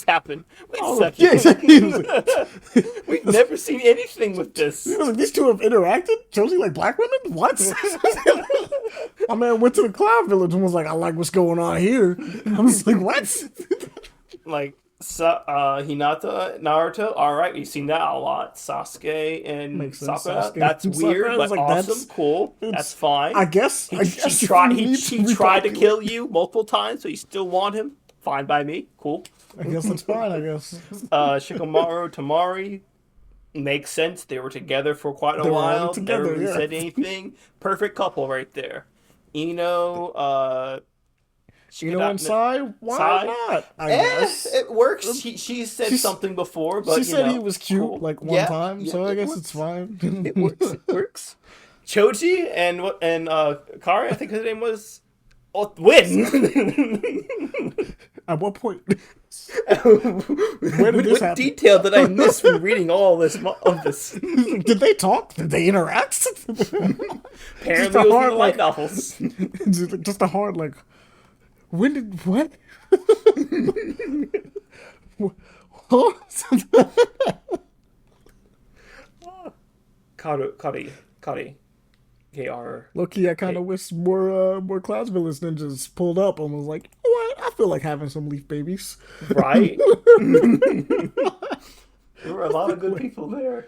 happen? Wait a
Oh
second.
yeah, exactly. It was like,
We've never seen anything with
it
this.
was like, these two have interacted. Josie like black women. What? My man went to the Cloud Village and was like, I like what's going on here. I was like, what?
Like Hinata, Naruto, all right, we've seen that a lot. Sasuke and
Makes sense.
Sakura,
Sasuke
that's
and
weird
Sakura. I was
but
like,
awesome,
that's
cool, that's
it's.
fine.
I
He
guess if you
tried
need to
he tried to
repopulate,
kill you multiple times, so you still want him. Fine by me, cool.
I guess that's fine. I guess
Shikamaru, Tamari, makes sense. They were together for quite a
they were already
while. Never
together.
really
Yeah.
said anything. Perfect couple right there. Ino,
You know,
Shikada,
inside, why
Sai.
not? I guess.
It works. She said
She's,
something before,
she
but
said he was cute
cool.
like one
Yeah,
time,
yeah,
so I
it
guess it's
works. It
fine.
works. It works. Choji and Kari, I think his name was. Oh, win.
At what point? Where did this
What
happen?
detail did I miss from reading all this of this?
Did they talk? Did they interact? Just
Apparently,
a
it was in the
hard
light
like,
novels.
just a hard like. When did what? Huh?
Kari, KR.
Loki, I kind of wish more Clouds Village ninjas pulled up and was like, you know what? I feel like having some leaf babies.
Right? There were a lot of good people there.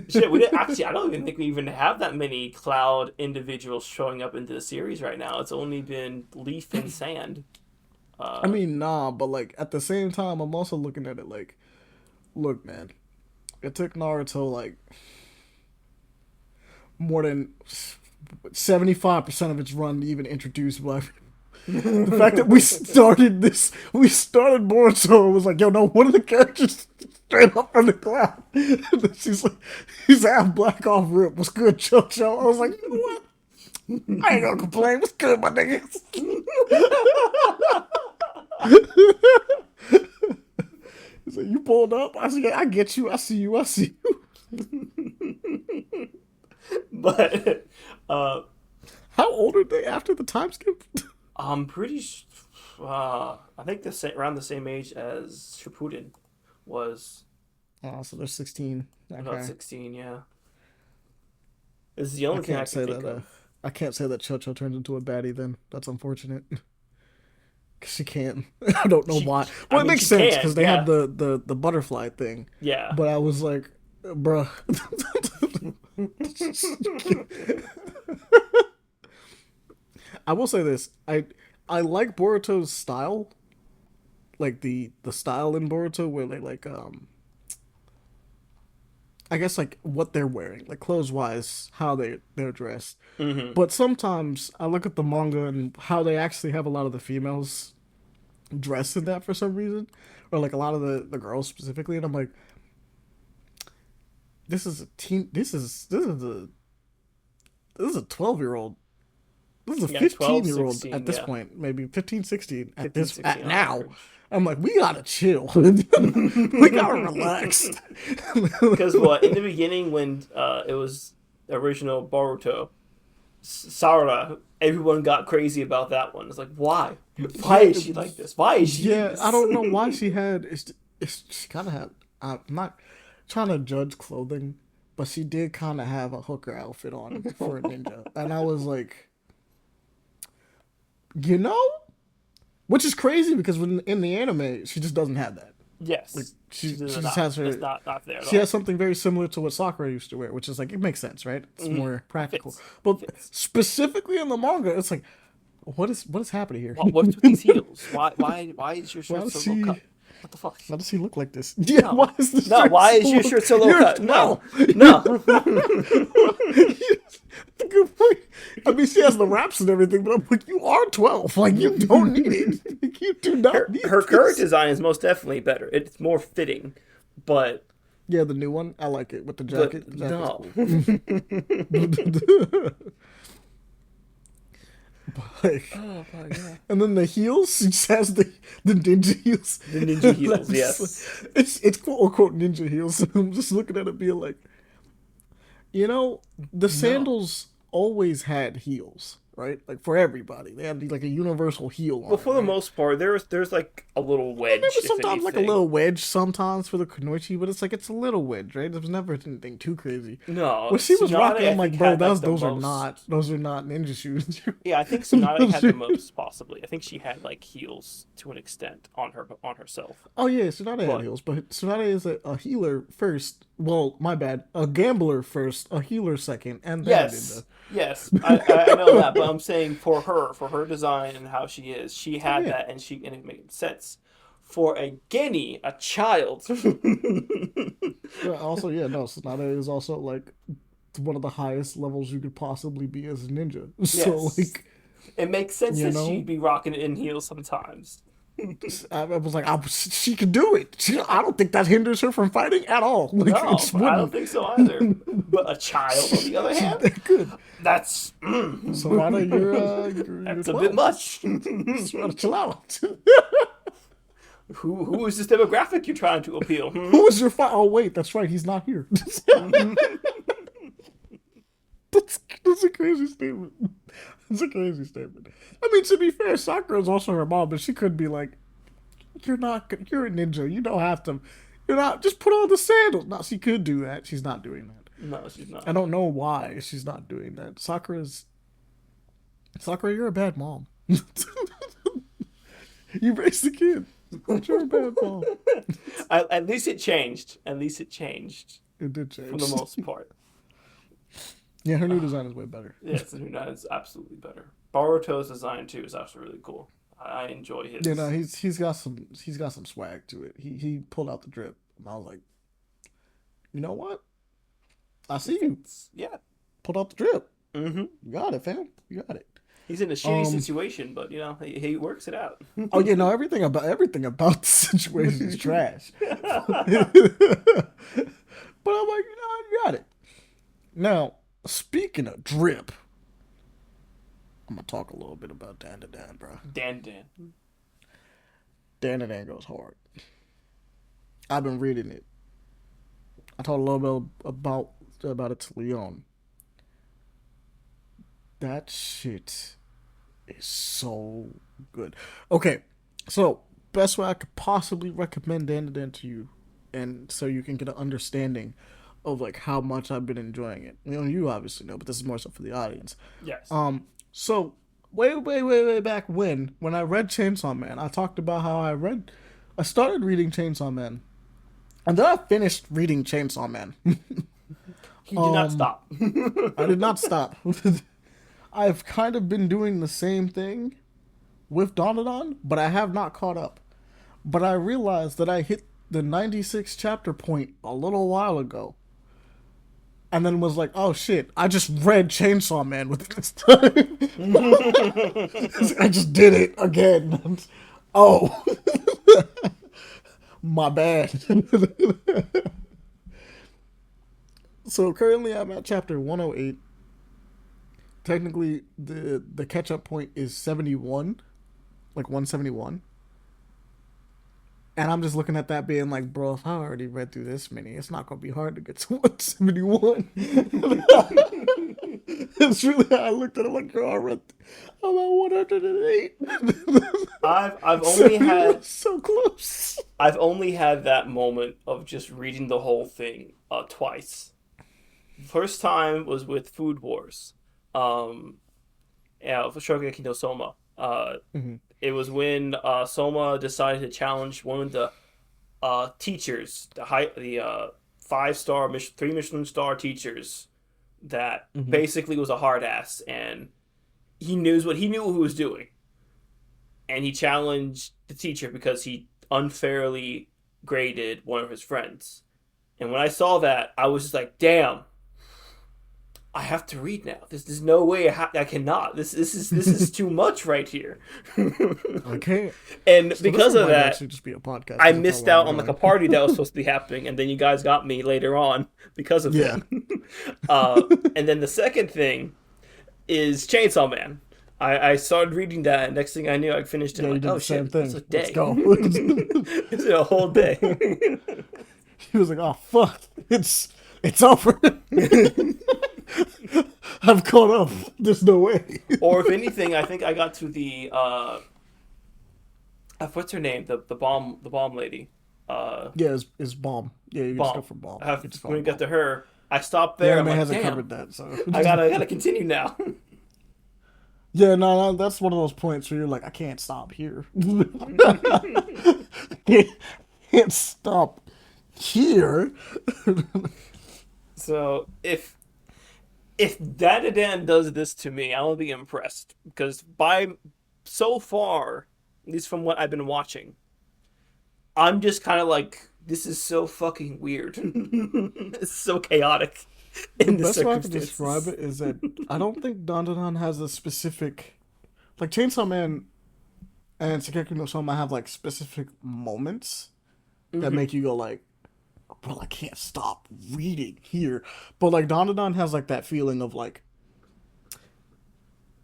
Shit, we didn't actually. I don't even think we even have that many cloud individuals showing up into the series right now. It's only been Leaf and Sand.
I mean, nah, but like at the same time, I'm also looking at it like, look, man, it took Naruto like more than 75% of its run to even introduce black people. The fact that we started Boruto and was like, yo, no, one of the characters straight up from the cloud. She's like, he's half black off rip. What's good, Cho? I was like, you know what? I ain't gonna complain. What's good, my niggas? He's like, you pulled up? I said, yeah, I get you. I see you. I see you.
But
How old are they after the time skip?
I'm pretty. I think around the same age as Shippuden was.
Oh, so they're 16.
About
Okay.
16. Yeah, this is the
I
only thing I
can't
can
say
think
that.
of.
I can't say that Cho turns into a baddie. Then that's unfortunate. 'Cause she can. I don't know
She,
why.
I
Well, it
mean,
makes
she
sense
can.
because they
Yeah,
have the butterfly thing.
yeah.
But I was like, bruh. I will say this. I like Boruto's style. Like the style in Boruto where they like I guess like what they're wearing, like clothes wise, how they're dressed.
Hmm.
But sometimes I look at the manga and how they actually have a lot of the females dressed in that for some reason, or like a lot of the girls specifically, and I'm like, this is a teen. This is a 12-year-old. This is a
Yeah, 12,
15-year-old
16.
at this
Yeah,
point, maybe 15, 16 at
15,
this at
16 on
now.
average.
I'm like, we gotta chill. We gotta relax.
Because what in the beginning when it was original Boruto, Sarah, everyone got crazy about that one. It's like, why? Why is she like this? Why is she?
Yeah,
This?
I don't know why she had. It's she kind of had. I'm not trying to judge clothing, but she did kind of have a hooker outfit on for a ninja, and I was like, you know, which is crazy because when in the anime she just doesn't have that.
Yes,
She
does
just
not.
has her.
It's not there at
She
all.
has something very similar to what Sakura used to wear, which is like it makes sense, right? It's more practical.
Fits.
But
Fits.
specifically in the manga, it's like, what is happening here?
What's with these heels? Why is your
Why
shirt
does
so low
she?
cut? What the fuck?
Why does he look like this? Yeah,
No,
why is this?
no.
shirt
Why is
so
your
low-
shirt so low
You're
cut?
12.
No, no.
That's a good point. I mean, she has the wraps and everything, but I'm like, you are 12. Like, you don't need it. Like, you do not need
Her
this.
current design is most definitely better. It's more fitting, but
Yeah, the new one. I like it with the jacket. The jacket's
no.
cool. Like,
Oh my god.
and then the heels, she just has the ninja heels.
The ninja heels,
That's
yes.
like- it's quote unquote ninja heels. I'm just looking at it being like, you know, the sandals always had heels, right? Like for everybody, they had like a universal heel on.
Well, for
it,
the
right?
most part, there's like a little wedge.
Maybe
if
sometimes like a
anything.
little wedge sometimes for the Kunoichi, but it's like it's a little wedge, right? There was never anything too crazy.
No,
When she was
Tsunade,
rocking,
I
I'm like,
think,
bro,
had, like, the
those are
most-
not ninja shoes.
Yeah, I think Tsunade had the most possibly. I think she had like heels to an extent on herself.
Oh yeah, Tsunade had
But-
heels, but Tsunade is a healer first. Well, my bad, a gambler first, a healer second, and then
Yes, yes, I know that, but I'm saying for her design and how she is, she had
yeah.
that, and it made sense. For a guinea, a child,
Yeah, also, yeah, no, Tsunade is also like one of the highest levels you could possibly be as a ninja. So
Yes.
like,
it makes sense
You
that
know?
she'd be rocking it in heels sometimes.
I was like, she could do it. I don't think that hinders her from fighting at all. Like,
No,
it just
I don't
wouldn't.
think so either. But a child, on the other hand,
That good.
that's
Sonata, you're
that's a
12.
bit much.
Sonata, chill out.
Who is this demographic you're trying to appeal?
Who is your Oh wait, that's right. He's not here. That's a crazy statement. That's a crazy statement. I mean, to be fair, Sakura is also her mom, but she could be like, "You're not. You're a ninja. You don't have to. You're not. Just put on the sandals." No, she could do that. She's not doing that.
No, she's not.
I don't know why she's not doing that. Sakura, you're a bad mom. You raised the kid. But you're a bad mom.
At least it changed. At least it changed
It did change.
for the most part.
Yeah, her new design is way better.
Yes, Hunana is absolutely better. Boruto's design too is actually really cool. I enjoy his.
You know, he's got some swag to it. He pulled out the drip, and I was like, you know what? I see you
Yeah.
pulled out the drip.
Mm-hmm.
You got it, fam. You got it.
He's in a shitty situation, but he works it out.
Oh yeah, no, everything about the situation is trash. But I'm like, you got it. Now, speaking of drip, I'm gonna talk a little bit about Dan to Dan, bro.
Dan.
Dan to Dan goes hard. I've been reading it. I talked a little bit about it to Leon. That shit is so good. Okay, so best way I could possibly recommend Dan to Dan to you, and so you can get an understanding of like how much I've been enjoying it. You obviously know, but this is more so for the audience.
Yes.
So way back when I read Chainsaw Man, I talked about how I started reading Chainsaw Man, and then I finished reading Chainsaw Man.
He did not stop.
I did not stop. I've kind of been doing the same thing with Dandadan, but I have not caught up. But I realized that I hit the 96 chapter point a little while ago. And then was like, oh shit, I just read Chainsaw Man with this time. I just did it again. Oh. My bad. So currently I'm at chapter 108. Technically, the catch up point is 71, like 171. And I'm just looking at that being like, bro, if I already read through this many, it's not going to be hard to get to 171. It's really how I looked at it like, bro, I'm at 108.
I've only had
so close.
I've only had that moment of just reading the whole thing twice. First time was with Food Wars. For Shogeki no Soma. It was when Soma decided to challenge one of the teachers, the 5-star, 3 Michelin star teachers that basically was a hard ass, and he knew what he was doing, and he challenged the teacher because he unfairly graded one of his friends. And when I saw that, I was just like, damn. I have to read now. There's no way I cannot. This is too much right here.
Okay.
And
So
because of that,
just be a podcast.
I missed out on like a party that was supposed to be happening, and then you guys got me later on because of it. And then the second thing is Chainsaw Man. I started reading that, and next thing I knew, I finished it.
Yeah,
like,
you did
oh
the
shit,
same thing.
it's a day.
Let's go.
It's a whole day.
He was like, "Oh fuck, it's over. I've caught up. There's no way."
Or if anything, I think I got to the what's her name? The bomb lady.
Yeah, it's bomb. Yeah, you can just go for bomb.
When we got to her, I stopped
The
there.
anime
I'm like,
hasn't
damn,
covered that, so
I gotta continue now.
yeah, no, that's one of those points where you're like, I can't stop here. Can't stop here.
So if Dadadan does this to me, I will be impressed, because so far, at least from what I've been watching, I'm just kind of like, this is so fucking weird. It's so chaotic in
The
the
best way I can
circumstances.
describe it is that I don't think Dandadan has a specific, like Chainsaw Man and Shingeki no Soma have like specific moments that make you go like, bro, I can't stop reading here. But like Dandadan has like that feeling of like,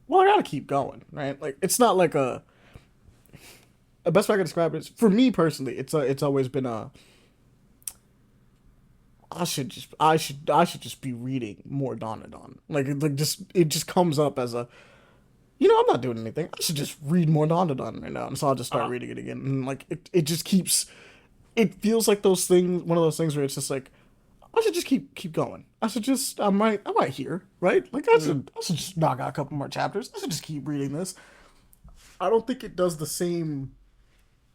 well, I gotta keep going, right? Like it's not like the best way I can describe it is, for me personally, it's always been I should just be reading more Dandadan. It just comes up as I'm not doing anything. I should just read more Dandadan right now, and so I'll just start reading it again. And like it just keeps. It feels like one of those things where it's just like, I should just keep going. I'm right here, right? Like I should just knock out a couple more chapters. I should just keep reading this. I don't think it does the same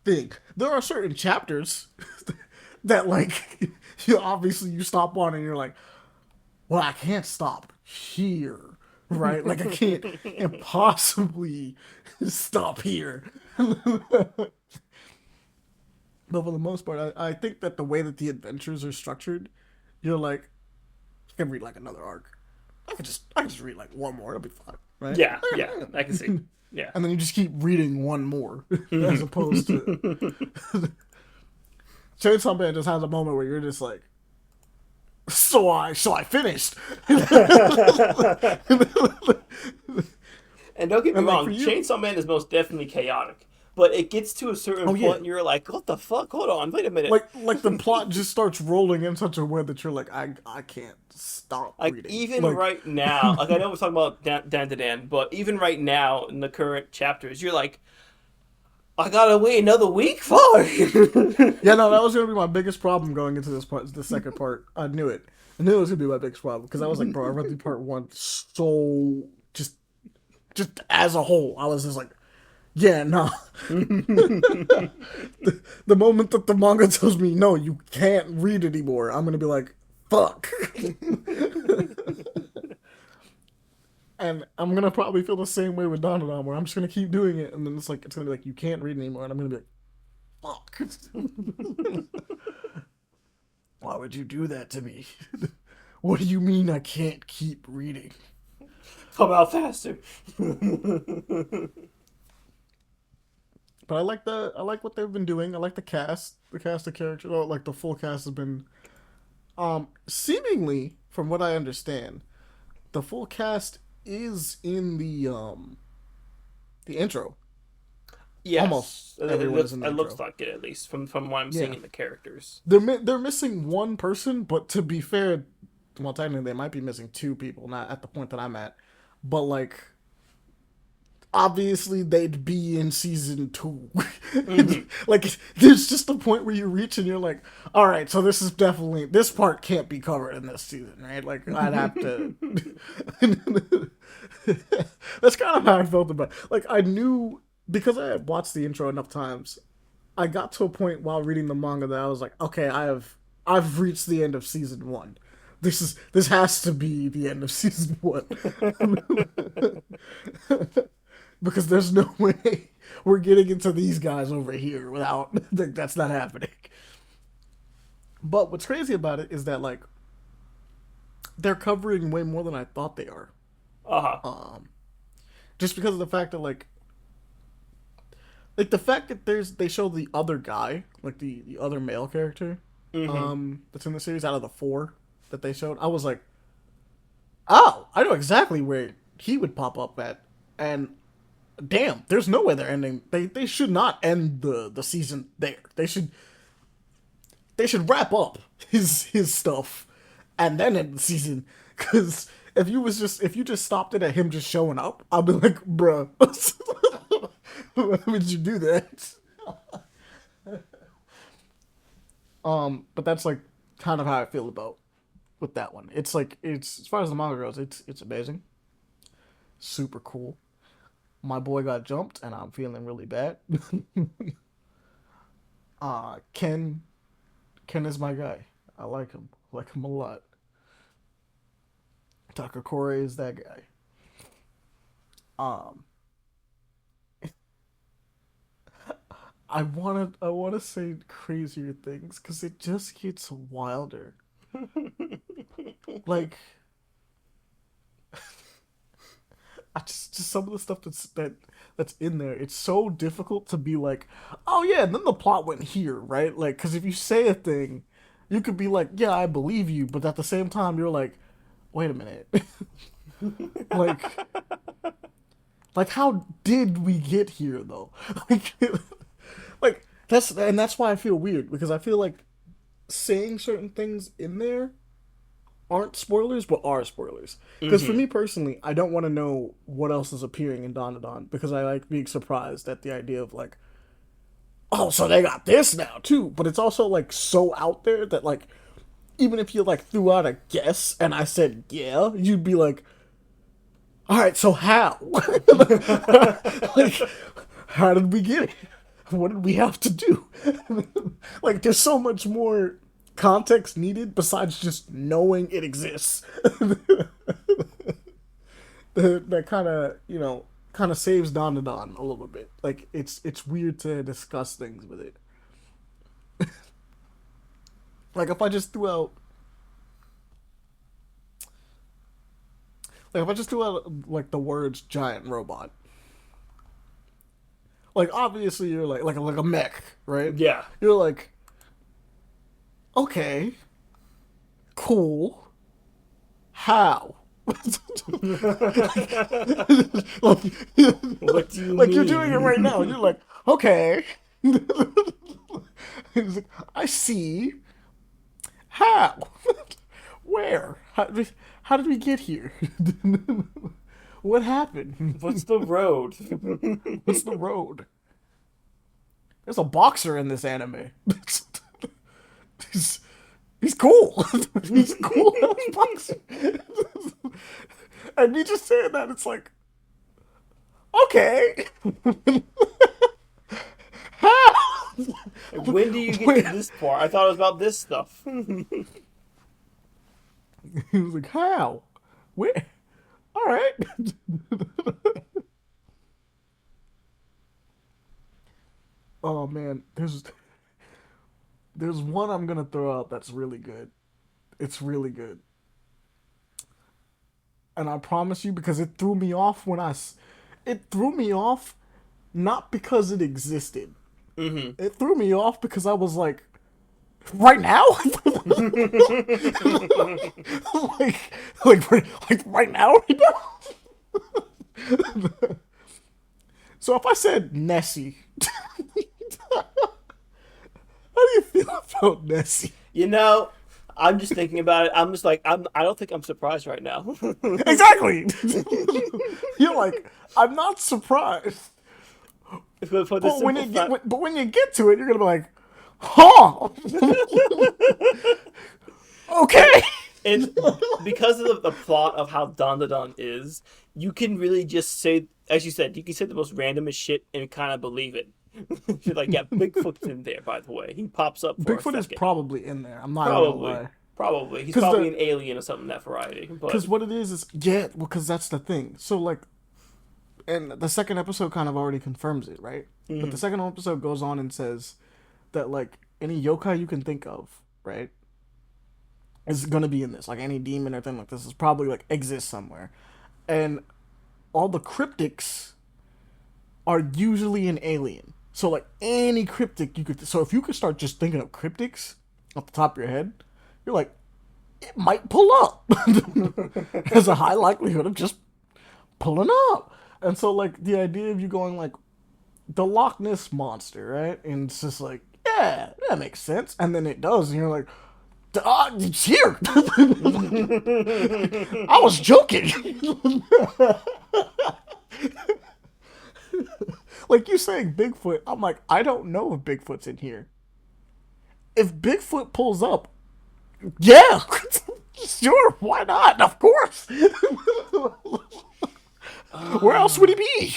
thing. There are certain chapters that like you stop on and you're like, well, I can't stop here, right? Like I can't impossibly stop here. But for the most part, I think that the way that the adventures are structured, you're like, I can read like another arc. I can just read like one more. It'll be fine, right?
Yeah, yeah, I can see. Yeah.
And then you just keep reading one more, as opposed to Chainsaw Man just has a moment where you're just like, so I finished.
And don't get me
And like for
wrong,
you,
Chainsaw Man is most definitely chaotic. But it gets to a certain
oh yeah,
point and you're like, what the fuck? Hold on, wait a minute.
like the plot just starts rolling in such a way that you're like, I can't stop
Like
reading.
even
Like
right now, like I know we're talking about Dan to Dan, but even right now in the current chapters, you're like, I gotta wait another week? Fuck.
yeah, no, that was gonna be my biggest problem going into this part, the second part. I knew it. I knew it was gonna be my biggest problem because I was like, bro, I read through part one so just as a whole, I was just like, yeah, no. The moment that the manga tells me no, you can't read anymore, I'm gonna be like, fuck. And I'm gonna probably feel the same way with Dandadan, where I'm just gonna keep doing it, and then it's gonna be like, you can't read anymore, and I'm gonna be like, fuck. Why would you do that to me? What do you mean I can't keep reading?
Come out faster.
But I like what they've been doing. I like the cast of characters. Oh, like the full cast has been seemingly, from what I understand, the full cast is in the intro. Almost
Yes,
everyone is in the
it looks
intro.
like it at least from what I'm seeing
Yeah,
in the characters.
they're missing one person, but to be fair, well, technically they might be missing two people. Not at the point that I'm at, but like obviously they'd be in season two.
Hmm.
Like there's just a point where you reach and you're like, all right, so this is definitely this part can't be covered in this season, right? Like I'd have to. That's kind of how I felt about it. Like I knew because I had watched the intro enough times. I got to a point while reading the manga that I was like, okay, I've reached the end of season one. This has to be the end of season one. Because there's no way we're getting into these guys over here without that's not happening. But what's crazy about it is that like they're covering way more than I thought they are.
Uh huh.
Just because of the fact that like the fact that they show the other guy, like the other male character,
Hmm.
that's in the series out of the four that they showed, I was like, oh, I know exactly where he would pop up at, and damn, there's no way they're ending. They should not end the season there. They should wrap up his stuff and then end the season. Because if you just stopped it at him just showing up, I'd be like, bruh, why would you do that? But that's like kind of how I feel about with that one. It's like it's as far as the manga goes, it's amazing, super cool. My boy got jumped, and I'm feeling really bad. Ken Ken is my guy. I like him. I like him a lot. Takakore is that guy. Um, I wanna say crazier things because it just gets wilder. Like I just some of the stuff that's in there. It's so difficult to be like, oh yeah, and then the plot went here, right? Like, because if you say a thing, you could be like, yeah, I believe you, but at the same time, you're like, wait a minute, like, like how did we get here though? Like, that's why I feel weird because I feel like saying certain things in there aren't spoilers but are spoilers. Because for
Hmm.
me personally, I don't want to know what else is appearing in Don because I like being surprised at the idea of like, oh, so they got this now too. But it's also like so out there that like even if you like threw out a guess and I said yeah, you'd be like, all right, so how? Like, how did we get it? What did we have to do? Like, there's so much more context needed besides just knowing it exists. That kind of kind of saves Don to Don a little bit. Like it's weird to discuss things with it. Like if I just threw out Like if I just do like the words giant robot, like obviously you're like a mech, right?
Yeah.
You're like, okay, cool. How? like,
What do you
like you're doing it right now.
mean?
You're like, okay. He's like, I see. How? Where? How did we get here? What happened?
What's the road?
What's the road? There's a boxer in this anime. he's, he's cool. He's cool as boxer. And me just saying that, it's like, okay. How?
Like, when do you get to
Wait.
this part? I thought it was about this stuff.
He was like, how? Where? All right. Oh man, there's one I'm gonna throw out that's really good. It's really good, and I promise you because it threw me off it threw me off not because it existed.
Hmm.
It threw me off because I was like, right now, like like right now, right now. So if I said Nessie, how do you feel about Nessie?
You know, I'm just thinking about it. I'm just like, I don't think I'm surprised right now.
Exactly. You're like, I'm not surprised,
For the simple fact,
but when you get to it, you're gonna be like, huh? Okay.
and because of the plot of how Dandadan is, you can really just say, as you said, you can say the most randomest shit and kind of believe it. You're like, yeah, Bigfoot's in there. By the way, he pops up for a
Bigfoot is
second.
probably in there. I'm not gonna
Probably,
lie.
probably. He's
'Cause
probably
the-
an alien or something that variety. But
Because what it is yeah, well, because that's the thing. So like, and the second episode kind of already confirms it, right? But the second episode goes on and says that like any yokai you can think of, right, is gonna be in this. Like any demon or thing like this is probably like exists somewhere, and all the cryptics are usually an alien. So like any cryptic you could. So if you could start just thinking of cryptics off the top of your head, you're like, it might pull up. There's a high likelihood of just pulling up. And so like the idea of you going like the Loch Ness monster, right? And it's just like, yeah, that makes sense. And then it does, and you're like, it's here. I was joking. Like you saying Bigfoot, I'm like, I don't know if Bigfoot's in here. If Bigfoot pulls up, yeah, sure, why not? Of course. Where else would he be?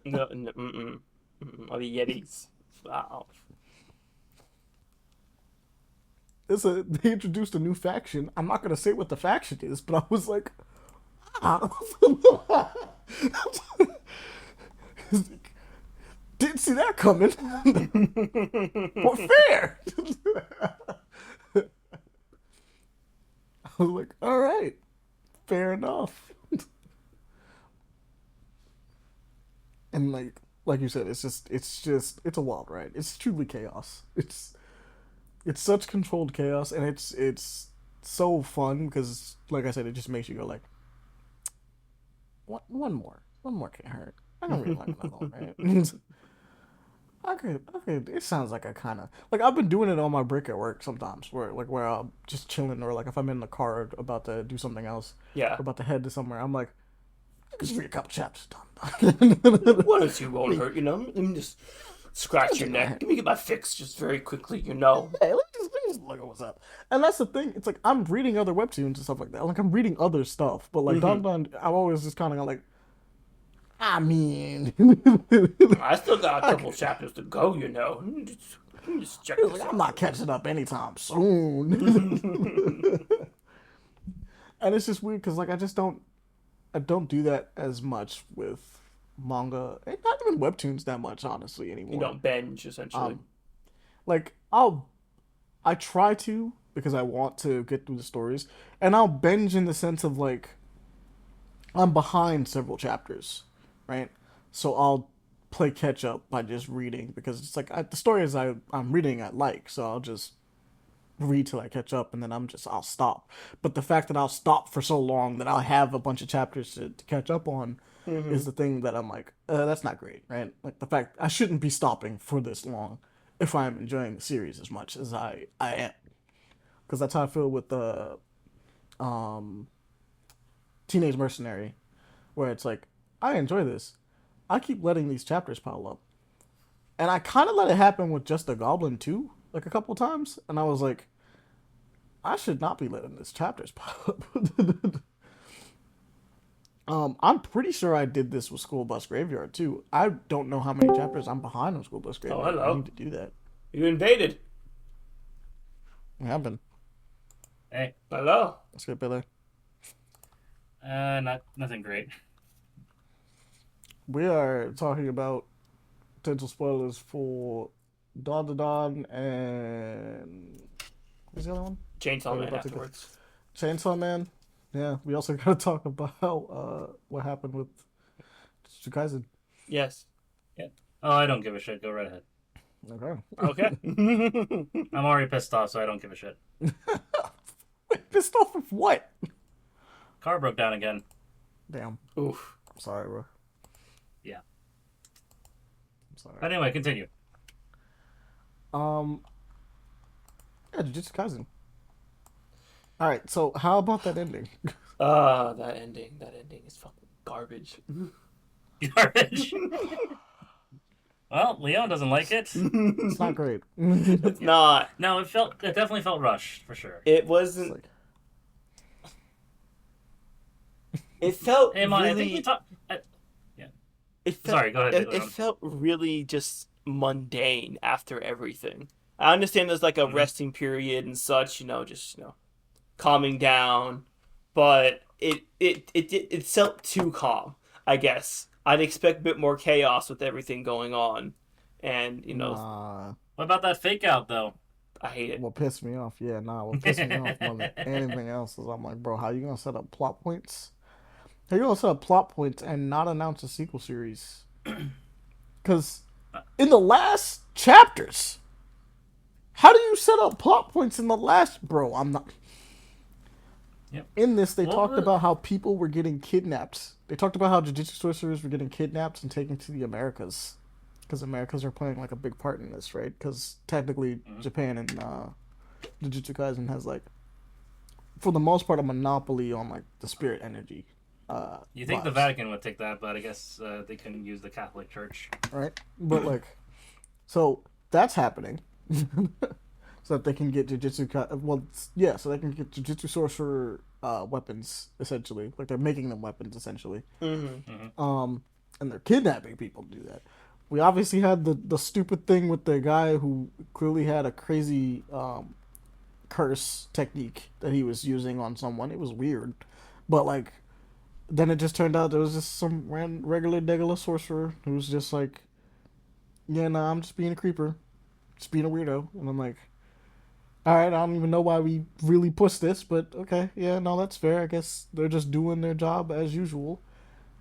no, no or the Yetis. Wow.
They introduced a new faction. I'm not gonna say what the faction is, but I was like, ah. Didn't see that coming. What fair? I was like, all right, fair enough. And like you said, it's a wild ride. It's truly chaos. It's such controlled chaos, and it's so fun because, like I said, it just makes you go like, one more can't hurt. I don't really like another one, right? Okay. It sounds like a kind of like I've been doing it on my break at work sometimes, where I'm just chilling, or like if I'm in the car about to do something else,
Yeah.
or about to head to somewhere, I'm like, I can just read a couple chapters. Done.
One or two won't hurt, you know? Let me just scratch your neck. Let me get my fix just very quickly, you know?
Hey, let me just look at what's up. And that's the thing. It's like I'm reading other webtoons and stuff like that. Like I'm reading other stuff, but like Don Don, I'm always just kind of like, I mean,
I still got a couple chapters to go, you know? Let me just check this
like,
out.
I'm not catching up anytime soon. And it's just weird because like I don't do that as much with manga and not even webtoons that much honestly
You
anymore.
don't binge, essentially.
Like I try to, because I want to get through the stories, and I'll binge in the sense of like I'm behind several chapters, right? So I'll play catch up by just reading because it's like the stories I'm reading I like, so I'll just read till I catch up, and then I'll stop. But the fact that I'll stop for so long that I'll have a bunch of chapters to catch up on
Mm-hmm.
is the thing that I'm like, that's not great, right? Like the fact I shouldn't be stopping for this long if I'm enjoying the series as much as I am, because that's how I feel with the um Teenage Mercenary, where it's like I enjoy this, I keep letting these chapters pile up, and I kind of let it happen with Just a Goblin too, like a couple times, and I was like, I should not be letting these chapters pile up. I'm pretty sure I did this with School Bus Graveyard too. I don't know how many chapters I'm behind on School Bus
Oh,
Graveyard. I
hello.
need to do that.
You invaded.
I have been.
Hey,
Hello.
Let's get Billy.
nothing great.
We are talking about potential spoilers for Dawn to Dawn and what's the other one?
Chainsaw
Oh,
Man
about to go.
afterwards.
Chainsaw Man. Yeah, we also got to talk about what happened with Jujutsu Kaisen.
Yes.
Yeah. Oh, I don't give a shit. Go right ahead.
Okay.
Okay.
I'm already pissed off, so I don't give a shit.
Wait, pissed off of what?
Car broke down again.
Damn.
Oof.
I'm sorry, bro.
Yeah.
I'm sorry.
But anyway, continue.
Yeah, Jujutsu Kaisen. All right, so how about that ending?
That ending. That ending is fucking garbage.
Garbage. Well, Leon doesn't like it.
It's not great.
It's not.
No, it definitely felt rushed for sure.
It
It's
wasn't.
like,
It felt
Hey, Mon,
really.
I think we talked.
It felt,
Sorry, go ahead,
It
Leon.
felt really just mundane after everything. I understand there's like a resting period and such, just calming down, but it felt too calm. I guess I'd expect a bit more chaos with everything going on, and
nah.
What about that fake out though?
I hate it.
What pissed me off? Yeah, nah. What pissed me off more than anything else is I'm like, bro, how you gonna set up plot points? How you gonna set up plot points and not announce a sequel series? Because in the last chapters, how do you set up plot points in the last? Bro, I'm not.
Yep.
In this, they
Well,
talked about how people were getting kidnapped. They talked about how Jujutsu sorcerers were getting kidnapped and taken to the Americas. Because Americas are playing like a big part in this, right? Because technically, Japan and Jujutsu Kaisen has like, for the most part, a monopoly on like the spirit energy.
You think the
vibes,
Vatican would take that, but I guess they couldn't use the Catholic Church.
right? But like, so that's happening, so that they can get so they can get Jujutsu sorcerer weapons essentially. Like they're making them weapons essentially.
Mm-hmm.
And they're kidnapping people to do that. We obviously had the stupid thing with the guy who clearly had a crazy curse technique that he was using on someone. It was weird, but like then it just turned out there was just some regular degular sorcerer who was just like, yeah, nah, I'm just being a creeper, just being a weirdo, and I'm like, all right, I don't even know why we really pushed this, but okay, yeah, no, that's fair. I guess they're just doing their job as usual.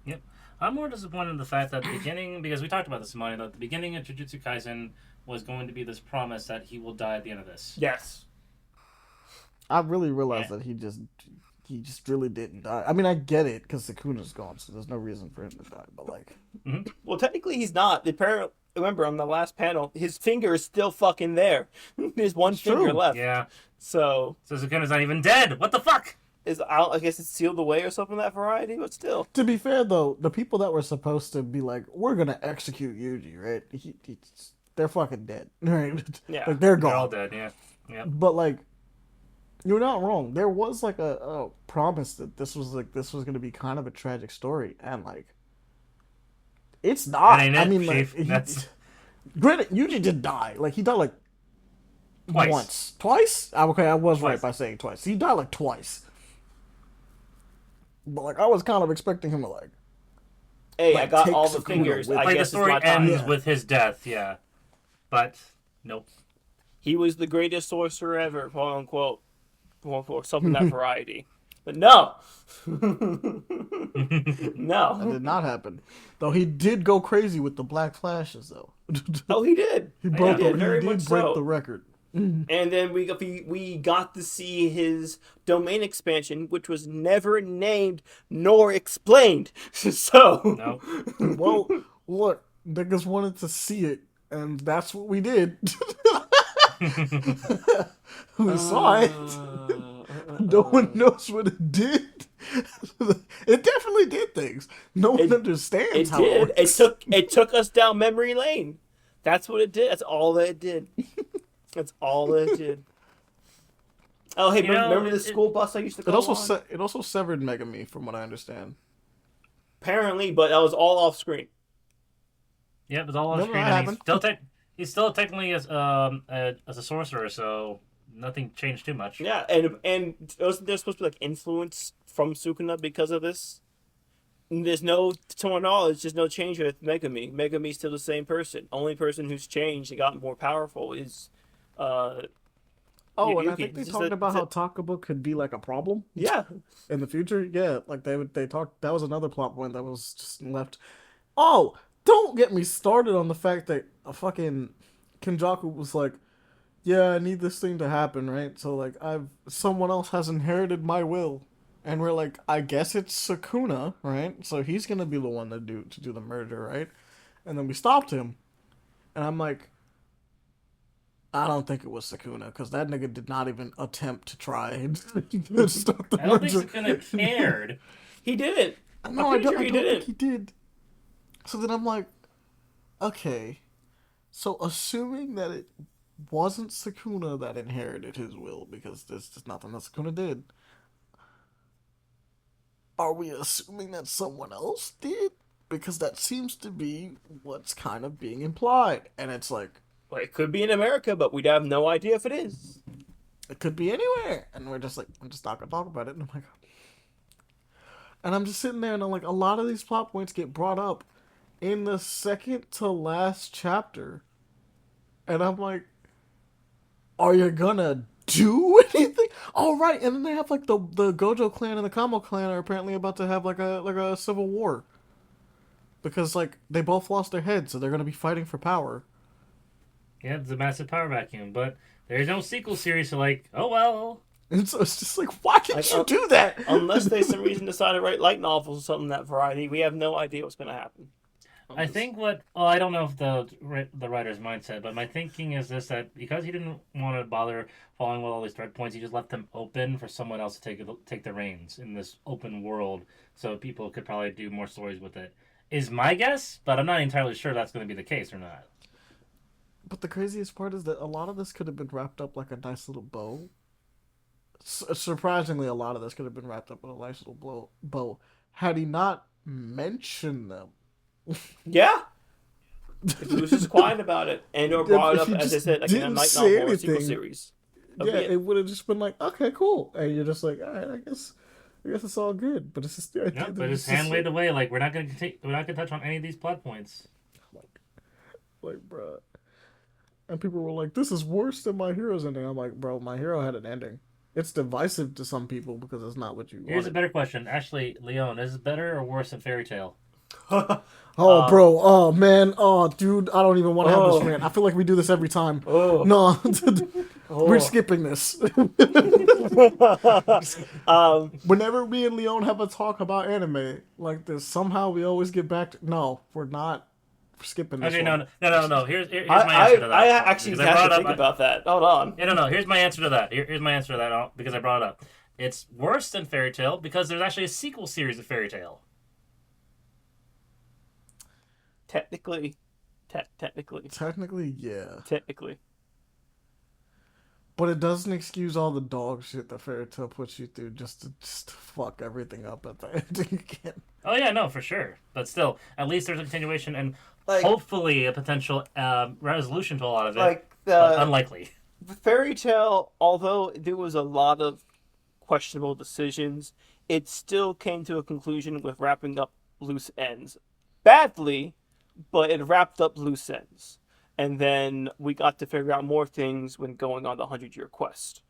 Yep. I'm more disappointed in the fact that the beginning, because we talked about this morning, that the beginning of Jujutsu Kaisen was going to be this promise that he will die at the end of this.
Yes.
I really realized that he just really didn't die. I mean, I get it because Sukuna's gone, so there's no reason for him to die. But like,
Well, technically, he's not. Remember, on the last panel, his finger is still fucking there. There's one finger
true.
left.
Yeah.
So,
So Sukuna's not even dead. What the fuck?
I guess it's sealed away or something of that variety, but still.
to be fair though, the people that were supposed to be like, we're gonna execute Yuji, right? They're fucking dead, right?
Yeah.
Like they're
They're all
gone.
dead, yeah. Yep.
But like, you're not wrong. There was like a promise that this was gonna be kind of a tragic story, and like, it's not.
That ain't
I
it,
mean, like,
Chief. That's-
granted, Yuji did die. Like he died like
Twice.
twice. Okay, I was right
Twice.
by saying twice. He died like twice. But like, I was kind of expecting him to like.
Hey,
Like,
I got
take
all the
Sukuna
fingers.
with
I
Like the
guess
story
it's my time.
ends
Yeah.
with his death, yeah. But nope.
he was the greatest sorcerer ever, quote unquote, or something that variety. But no,
That
no.
did not happen. Though he did go crazy with the black flashes, though.
Oh, he did.
He
He
broke.
did
He
very
did
much
break
so.
the record.
And then we got to see his domain expansion, which was never named nor explained. So
No.
Well, look, niggas wanted to see it, and that's what we did. We saw it. No one knows what it did. It definitely did things. No one understands
it
how
did.
it works.
It took us down memory lane. That's what it did. That's all that it did. That's all that it did. Oh, hey,
You know,
remember the school bus I used to go on?
It also severed Megami, from what I understand.
Apparently, but that was all off screen.
Yeah, it was all on
No,
screen.
that
And
happened.
he's still technically as a sorcerer, so nothing changed too much.
Yeah, and wasn't there supposed to be like influence from Sukuna because of this? There's no, to my knowledge, there's no change with Megami. Megami's still the same person. Only person who's changed and gotten more powerful is,
Oh, and I
Yuki.
think they
It's
talked
just
about
a-
how Takaba could be like a problem
yeah.
in the future. Yeah, like they talked. That was another plot point that was just left. Oh, don't get me started on the fact that a fucking Kenjaku was like, "Yeah, I need this thing to happen, right? So like, someone else has inherited my will." And we're like, I guess it's Sukuna, right? So he's gonna be the one to do the murder, right? And then we stopped him, and I'm like, I don't think it was Sukuna, because that nigga did not even attempt to try and stop the
I don't think
murder.
Sukuna cared.
He didn't.
No,
I'm pretty sure
I
he
don't
didn't.
think he did. So then I'm like, okay, so assuming that it wasn't Sukuna that inherited his will, because there's just nothing that Sukuna did, are we assuming that someone else did? Because that seems to be what's kind of being implied. And it's like,
Well, it could be in America, but we'd have no idea if it is.
it could be anywhere. And we're just like, I'm just not gonna talk about it. And I'm like, and I'm just sitting there and I'm like, a lot of these plot points get brought up in the second to last chapter. And I'm like, are you gonna do anything? Oh, right. And then they have like the Gojo clan and the Kamo clan are apparently about to have like a civil war. Because like they both lost their heads, so they're gonna be fighting for power.
Yeah, it's a massive power vacuum, but there's no sequel series, so like, oh well.
And so it's just like, why can't
Like,
you do that?
Unless they some reason decide to write light novels or something that variety, we have no idea what's going to happen.
I think I don't know if the writer's mindset, but my thinking is this: that because he didn't want to bother following all these thread points, he just left them open for someone else to take the reins in this open world, so people could probably do more stories with it. Is my guess, but I'm not entirely sure that's going to be the case or not.
But the craziest part is that a lot of this could have been wrapped up like a nice little bow. Surprisingly, a lot of this could have been wrapped up with a nice little bow had he not mentioned them.
Yeah. If he was just quiet about it and or brought it
If
up,
he
as I
just
said, like in a
didn't
light
say
novel or a sequel
anything,
series.
Yeah,
That'd be
it would have just been like, okay, cool, and you're just like, all right, I guess it's all good. But it's just,
Yeah, but his hand waved away. Like we're not going to touch on any of these plot points.
like, bruh. And people were like, this is worse than My Hero's ending. I'm like, bro, My Hero had an ending. It's divisive to some people because it's not what you
Here's a
wanted.
better question, Ashley Leon: is it better or worse than Fairy Tail?
Oh, bro. Oh, man. Oh, dude. I don't even want to have
Oh.
this rant. I feel like we do this every time.
Oh.
No.
Oh.
We're skipping this.
Um,
Whenever me and Leon have a talk about anime like this, somehow we always get back to... No, we're not. We're skipping this
Okay,
one.
no. Here's my answer to that.
I actually
Because
have
brought
to
it
think
up-
about that. Hold on.
Yeah, no. Here's my answer to that. Here's my answer to that because I brought it up. It's worse than Fairy Tail because there's actually a sequel series of Fairy Tail.
Technically.
Technically, yeah.
Technically.
But it doesn't excuse all the dog shit that Fairy Tail puts you through just to fuck everything up at the ending again.
Oh yeah, no, for sure. But still, at least there's a continuation and
Like-
hopefully a potential resolution to a lot of it.
Like,
but unlikely.
Fairy Tail, although there was a lot of questionable decisions, it still came to a conclusion with wrapping up loose ends. Badly, but it wrapped up loose ends. and then we got to figure out more things when going on the 100-year quest,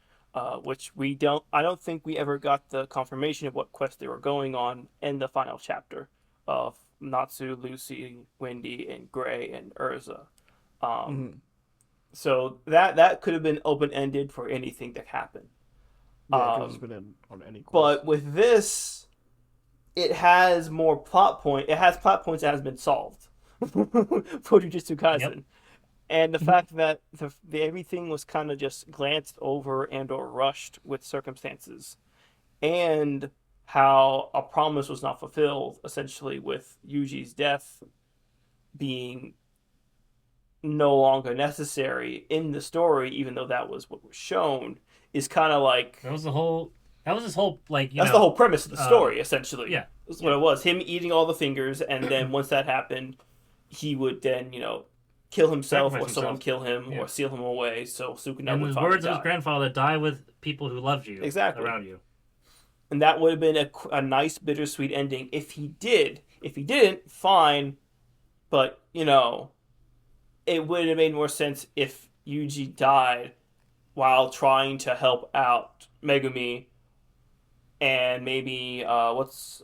which I don't think we ever got the confirmation of what quest they were going on in the final chapter of Natsu, Lucy, Wendy, and Gray and Urza. Um,
Hmm.
so that could have been open ended for anything that happened.
Yeah, it could have just
Um,
been on any quest.
but with this, it has more plot point. It has plot points that has been solved for Jujutsu
Yep.
Kaisen, and the fact that everything was kind of just glanced over and or rushed with circumstances, and how a promise was not fulfilled, essentially with Yuji's death being no longer necessary in the story, even though that was what was shown, is kind of like
That was the whole. That was his whole
that's the whole premise of the story. Essentially,
Yeah,
that's what
yeah.
it was. Him eating all the fingers, and then once that happened, he would then kill himself,
Sacrifice
or someone
himself.
kill him,
Yeah.
or seal him away, so Sukuna
In
would
the
finally
words of his
die.
grandfather, die with people who loved you
Exactly,
around you.
and that would have been a nice bittersweet ending if he did. If he didn't, fine, but it would have made more sense if Yuji died while trying to help out Megumi, and maybe what's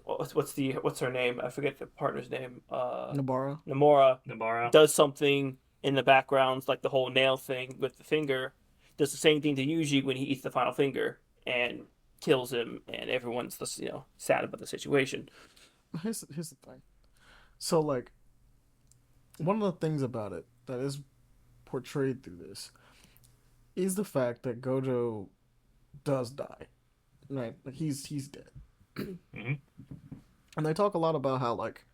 her name? I forget the partner's name.
Nabara.
Namora
Nabara.
does something in the backgrounds, like the whole nail thing with the finger. Does the same thing to Yuji when he eats the final finger and kills him, and everyone's just sad about the situation.
Here's the thing. So like one of the things about it that is portrayed through this is the fact that Gojo does die. Right? Like he's dead.
Hmm.
And they talk a lot about how like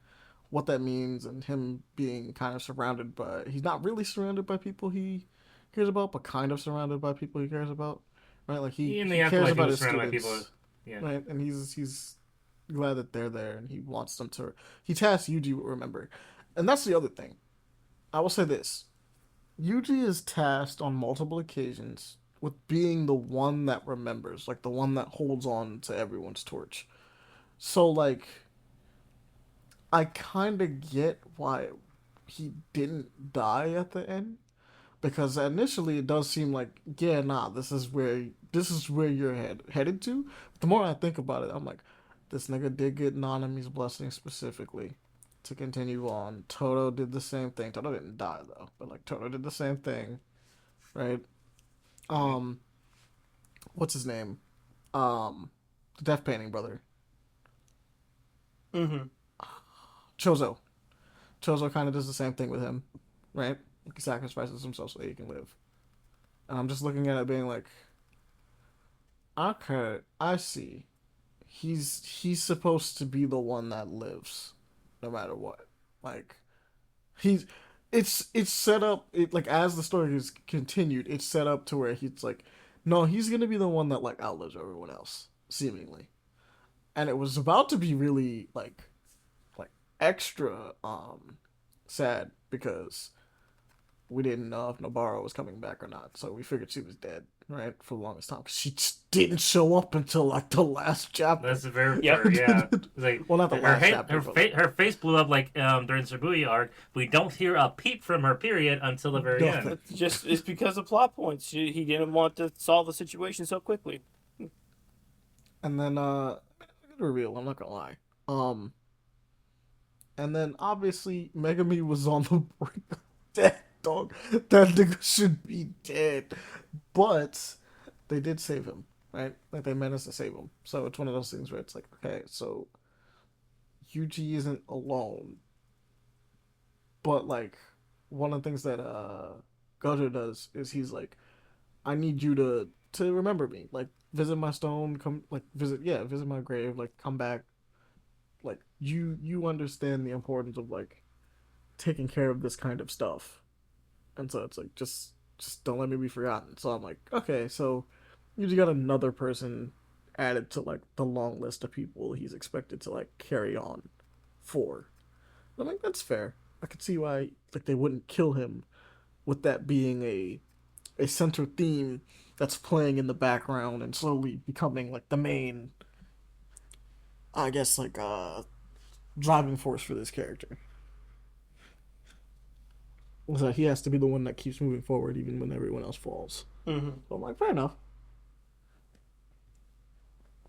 what that means and him being kind of surrounded by he's not really surrounded by people he cares about, but kind of surrounded by people he cares about. Right? Like
In
he
the
cares
afterlife, he
about
was
his
surrounded by people.
students.
Yeah.
Right? And he's glad that they're there and he wants them to he tasks Yuji with remember. And that's the other thing. I will say this. Yuji is tasked on multiple occasions with being the one that remembers, like the one that holds on to everyone's torch. So like I kind of get why he didn't die at the end because initially it does seem like yeah, nah, this is where you're headed to. But the more I think about it, I'm like this nigga did get Nanami's blessing specifically to continue on. Toto did the same thing. Toto didn't die though, but like Toto did the same thing, right? Um, what's his name? The death painting brother,
Mm-hmm.
Chozo. Chozo kind of does the same thing with him, right? He sacrifices himself so he can live. And I'm just looking at it, being like, okay, I see. He's supposed to be the one that lives, no matter what. Like he's it's set up like as the story is continued, it's set up to where he's like, no, he's gonna be the one that like outlives everyone else, seemingly. And it was about to be really like extra sad because we didn't know if Nobara was coming back or not, so we figured she was dead, right, for the longest time because she just didn't show up until like the last chapter.
That's very
Yep.
fair. Yeah. It's like
Well, not the last chapter,
her,
but like,
her face blew up like during Shibuya arc. We don't hear a peep from her period until the very
nothing.
end.
It's because of plot points. He didn't want to solve the situation so quickly.
And then good reveal. I'm not gonna lie. Um, and then obviously Megami was on the brink of death. Dog, that nigga should be dead, but they did save him, right? Like they managed to save him. So it's one of those things where it's like, okay, so Yuji isn't alone, but like one of the things that Gojo does is he's like, I need you to remember me, like visit my stone, come like visit my grave, like come back, like you understand the importance of like taking care of this kind of stuff, and so it's like just don't let me be forgotten. So I'm like, okay, so you just got another person added to like the long list of people he's expected to like carry on for. I'm like, that's fair. I could see why like they wouldn't kill him with that being a center theme that's playing in the background and slowly becoming like the main, I guess, like driving force for this character. So he has to be the one that keeps moving forward even when everyone else falls.
Mm-hmm.
So I'm like, fair enough.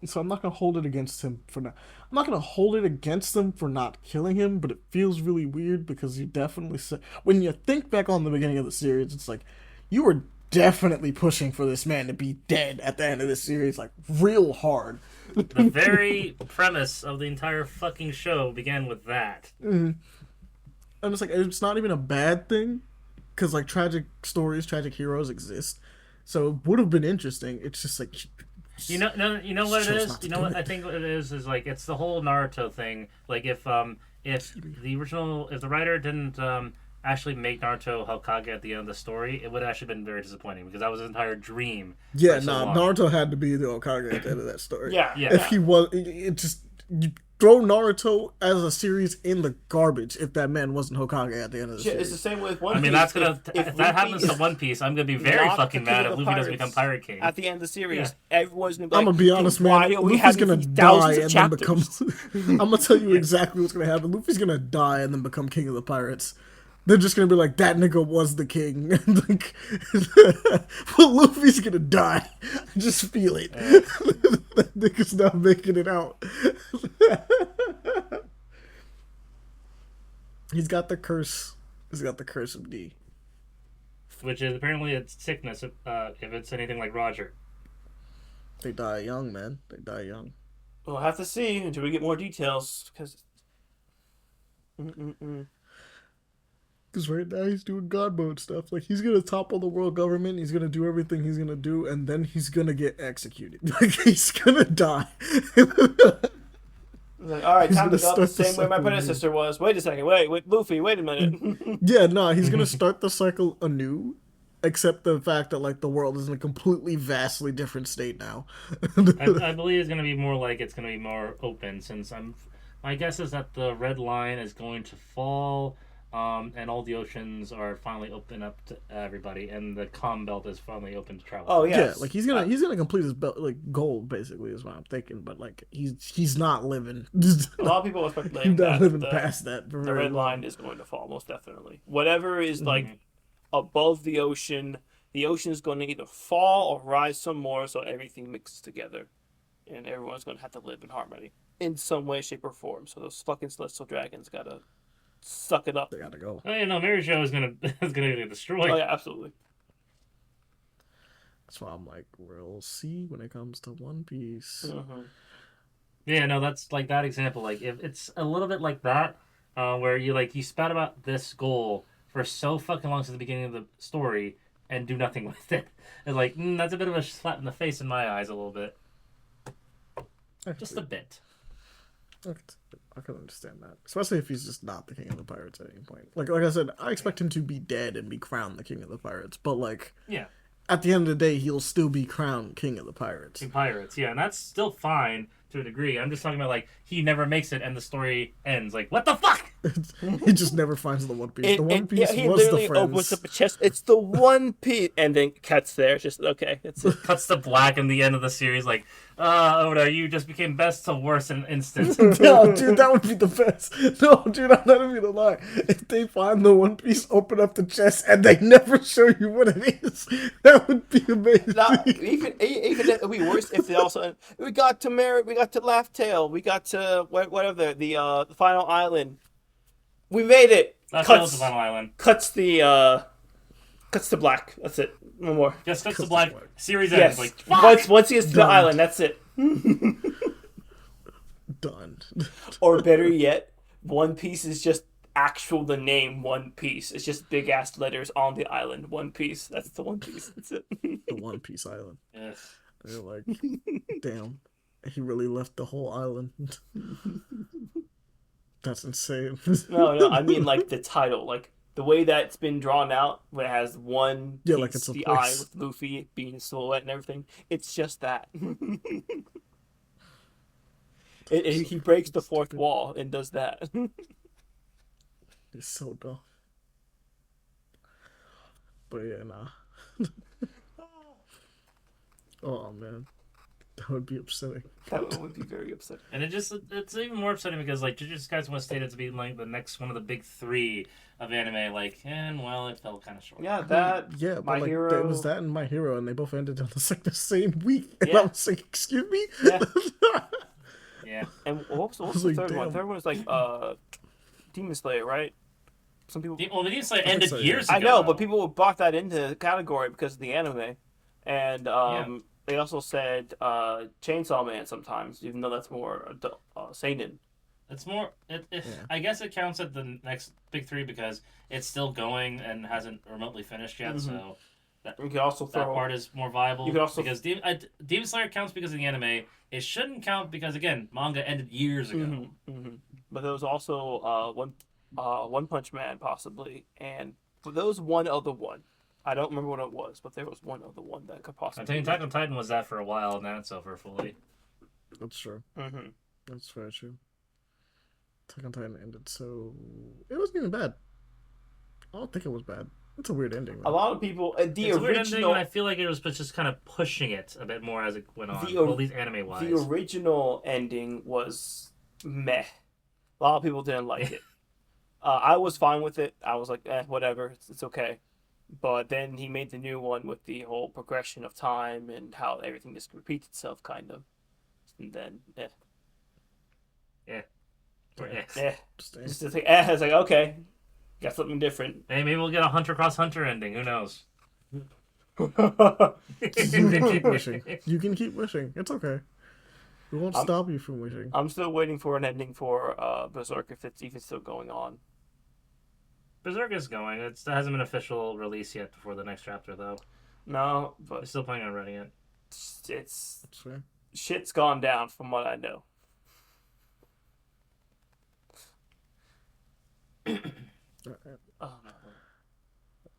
So I'm not gonna hold it against him for not. I'm not gonna hold it against him for not killing him, but it feels really weird because you definitely say when you think back on the beginning of the series, it's like you were definitely pushing for this man to be dead at the end of the series, like real hard.
The very premise of the entire fucking show began with that.
And it's like it's not even a bad thing, because like tragic stories, tragic heroes exist, so it would have been interesting. It's just like
You know, no, you know what it
Chose
is.
not to
You know
do
what
it.
I think what it is like it's the whole Naruto thing. Like if the original if the writer didn't actually make Naruto Hokage at the end of the story, it would have actually been very disappointing because that was his entire dream.
yeah,
for so
nah,
long.
Naruto had to be the Hokage at the end of that story.
Yeah,
Yeah.
If he was, it just you throw Naruto as a series in the garbage if that man wasn't Hokage at the end of the
Shit,
series.
it's the same with One
I mean,
Piece.
that's gonna if that
Luffy
happens to
is
One Piece, I'm gonna be very
not
fucking
the king
mad
of
if
the
Luffy doesn't
pirates
become Pirate King.
at the end of the series, everyone's gonna be
I'm
like,
gonna be honest, man.
why are we
Luffy's
having
gonna
these
die
thousands of
and then
chapters?
become. I'm gonna tell you exactly what's gonna happen. Luffy's gonna die and then become king of the pirates. They're just gonna be like, that nigga was the king. And like, but Luffy's gonna die. I just feel it. That nigga's not making it out. He's got the curse. He's got the curse of D.
Which is apparently a sickness if it's anything like Roger.
They die young, man. They die young.
We'll have to see until we get more details. Because
Because right now he's doing God mode stuff. Like he's gonna topple the world government. He's gonna do everything he's gonna do, and then he's gonna get executed. Like he's gonna die.
like, all right,
He's
time to
gonna
go the
start the
same way my
cycle
predecessor was. Wait a second, wait, Luffy, wait a minute.
Yeah, no, he's gonna start the cycle anew. Except the fact that like the world is in a completely vastly different state now.
I believe it's gonna be more like it's gonna be more open since my guess is that the red line is going to fall, and all the oceans are finally open up to everybody, and the calm belt is finally open to travel.
Oh
Yeah,
yes.
like he's gonna complete his like goal basically is what I'm thinking. But like he's not living.
A lot of people are
He's
speculating
not
that
living
the,
past that. For
the
very
red
long.
line is going to fall, most definitely. Whatever is like above the ocean is going to either fall or rise some more, so everything mixes together, and everyone's going to have to live in harmony in some way, shape, or form. So those fucking celestial dragons gotta suck it up.
They gotta go.
Oh yeah, no, Mary Jo is gonna is gonna get destroyed.
Oh yeah, absolutely.
That's why I'm like, we'll see when it comes to One Piece.
Mm-hmm.
Yeah, no, that's like that example. Like if it's a little bit like that, where you spat about this goal for so fucking long since the beginning of the story and do nothing with it. It's like that's a bit of a slap in the face in my eyes, a little bit, just a bit.
I can understand that, especially if he's just not the king of the pirates at any point. Like I said, I expect him to be dead and be crowned the king of the pirates. But like,
Yeah,
at the end of the day, he'll still be crowned king of the pirates.
in pirates. Yeah, and that's still fine to a degree. I'm just talking about like he never makes it and the story ends. Like what the fuck?
He just never finds the One Piece. The One Piece
he
was the
literally
friends.
opens up a chest. It's the One Piece, and then cuts there. It's just okay. It's
Cuts to black in the end of the series. Like, Oda, you just became best to worse in an instant.
No, dude, that would be the best. No, dude, I'm not even gonna lie. If they find the One Piece, open up the chest, and they never show you what it is, that would be amazing.
not even it would be worse if they also we got to Merit, we got to Laugh Tale, we got to whatever the final island. We made it.
That's
Cuts
the final island.
cuts the black. That's it. No more.
Just cuts to
to
black.
black.
Series
Yes.
ends. Like,
Once he gets to the
Done.
island, that's it.
Done.
Or better yet, One Piece is just the name One Piece. It's just big ass letters on the island. One Piece. That's the One Piece. That's it.
The One Piece Island.
yes.
They're like, damn, he really left the whole island. That's insane.
No, I mean like the title, like the way that it's been drawn out, when it has one
Yeah,
piece,
like it's a
the
place.
eye with Luffy being a silhouette and everything. It's just that. He breaks the fourth wall and does that.
It's so dumb. But yeah, nah. Oh man. That would be upsetting.
That would be very upsetting.
And it's even more upsetting because like Jujutsu Kaisen was stated to be like the next one of the big three of anime, like, and well, it fell kind of short.
Yeah, that.
Yeah, but
My
like
Hero.
it was that and My Hero, and they both ended on the same week. And
Yeah.
I was like, excuse me.
Yeah.
Yeah.
And what was
was
the
like,
third one?
damn.
Third one was like Demon Slayer, right? Some people.
Well, the Demon Slayer
think
ended
so, yeah.
years ago.
I know,
though.
but people brought that into the category because of the anime, and they also said Chainsaw Man sometimes, even though that's more seinen.
It's more. I guess it counts at the next big three because it's still going and hasn't remotely finished yet. So
You could also
that
throw.
part is more viable.
You could also-
because Demon Slayer counts because of the anime. It shouldn't count because again, manga ended years ago.
But there was also One Punch Man possibly, and there was one other one. I don't remember what it was, but there was one other one that could
I'm
possibly.
telling you, Attack on Titan was that for a while, and now it's over fully.
That's true.
Mm-hmm.
That's very true. Attack on Titan ended so it wasn't even bad. I don't think it was bad. It's a weird ending.
A
Man.
lot of people. The
It's a weird ending,
original.
and I feel like it was just kind of pushing it a bit more as it went on.
The or-
Well, at least anime wise.
The original ending was meh. A lot of people didn't like it. I was fine with it. I was like, whatever, it's okay. But then he made the new one with the whole progression of time and how everything just repeats itself, kind of. And then,
Yeah.
Just
Just to think, it's like, okay, got something different.
Hey, maybe we'll get a Hunter x Hunter ending. Who knows?
you can keep wishing. You can keep wishing. It's okay. We won't stop you from wishing.
I'm still waiting for an ending for Berserk if it's even still going on.
Berserk is going. It hasn't been official release yet before the next chapter, though.
No,
They're
but
still planning on writing it.
it's
That's fair.
shit's gone down from what I know. Oh, no.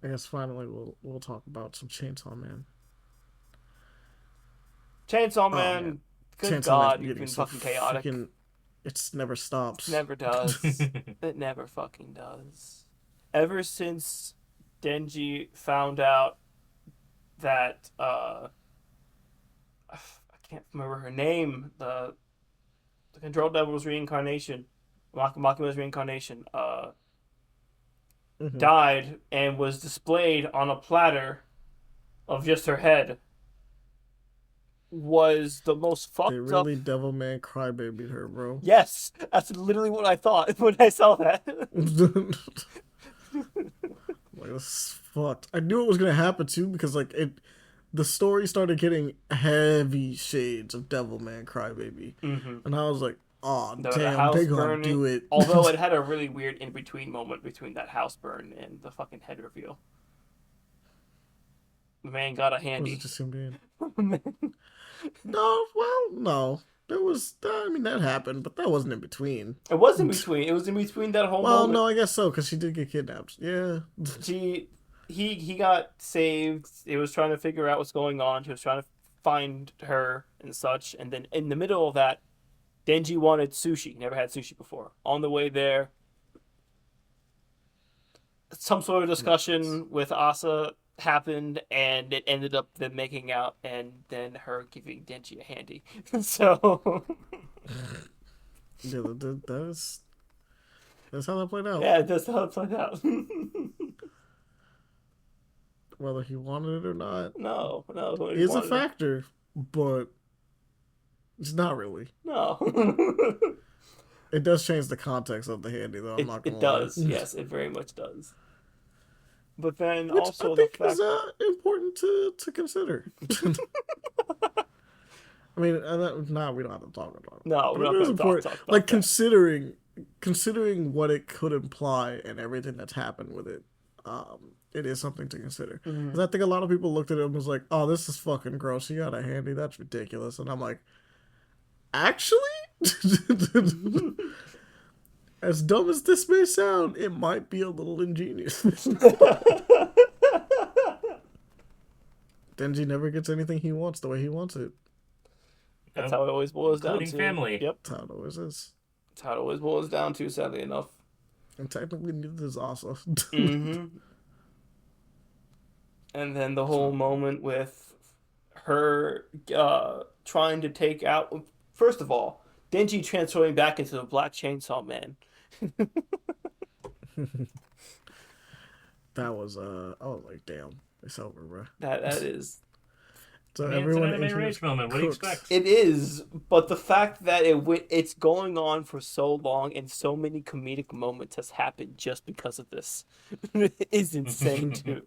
I guess finally we'll talk about some Chainsaw Man.
Chainsaw Man,
man.
good
Chainsaw
God,
Man's
you've
getting
been
so
fucking chaotic.
It never stops.
Never does. It never fucking does. Ever since Denji found out that I can't remember her name, the Control Devil's reincarnation, Makima's reincarnation,
Mhm.
died and was displayed on a platter of just her head, was the most fucked
They really
up.
Devilman crybabied her, bro.
Yes, that's literally what I thought when I saw that.
Like, this is fucked. I knew it was gonna happen too because like the story started getting heavy shades of Devilman crybaby, and I was like, oh
The
damn,
house
they gonna
burning.
do it.
Although it had a really weird in between moment between that house burn and the fucking head reveal. The man got a
was
handy.
it just him being? No, well, no. There was, I mean, that happened, but that wasn't in between.
It was in between. It was in between that whole
Well,
moment.
no, I guess so, because she did get kidnapped. Yeah.
He got saved. He was trying to figure out what's going on. He was trying to find her and such. And then in the middle of that, Denji wanted sushi. Never had sushi before. On the way there, some sort of discussion with Asa happened, and it ended up them making out, and then her giving Denji a handy. So
Yeah, that's how that played out.
yeah, that's how it played out.
Whether he wanted it or not
No, he
is a
wanted it.
factor, but it's not really.
No.
It does change the context of the handy, though. I'm not gonna
It
lie.
does. Yes, it very much does. But then
Which
also
I
the
think
fact
is important to consider. I mean, we don't have to talk about it.
No,
But
we're not
it is
gonna
important.
talk about
Like
that.
considering what it could imply and everything that's happened with it, it is something to consider.
Mm-hmm.
'Cause I think a lot of people looked at it and was like, "Oh, this is fucking gross. You got a handy. That's ridiculous." And I'm like, actually, as dumb as this may sound, it might be a little ingenious. Denji never gets anything he wants the way he wants it.
That's how it always boils down to.
Including family.
Yep.
That's how it always is.
That's how it always boils down to, sadly enough.
And technically, neither is Asa.
Mm-hmm. And then the whole moment with her trying to take out. First of all, Denji transforming back into the Black Chainsaw Man.
That was I was like, damn, it's over, bro.
That is.
So
I mean, it's an
everyone
anime
in here
rage moment. What do you
cooks.
expect?
It is, but the fact that it's going on for so long and so many comedic moments has happened just because of this is insane too.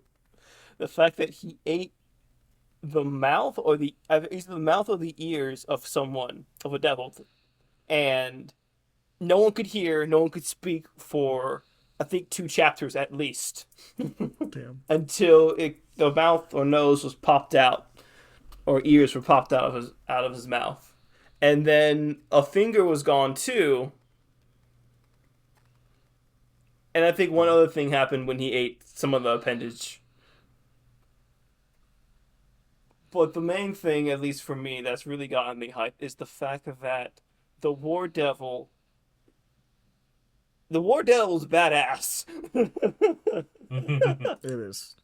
The fact that he ate the mouth or either the mouth or the ears of someone of a devil, and no one could hear, no one could speak for I think 2 chapters at least
Damn.
until the mouth or nose was popped out or ears were popped out of his mouth, and then a finger was gone too. And I think one other thing happened when he ate some of the appendage. But the main thing, at least for me, that's really gotten me hyped is the fact that the War Devil. The War Devil's badass.
It is.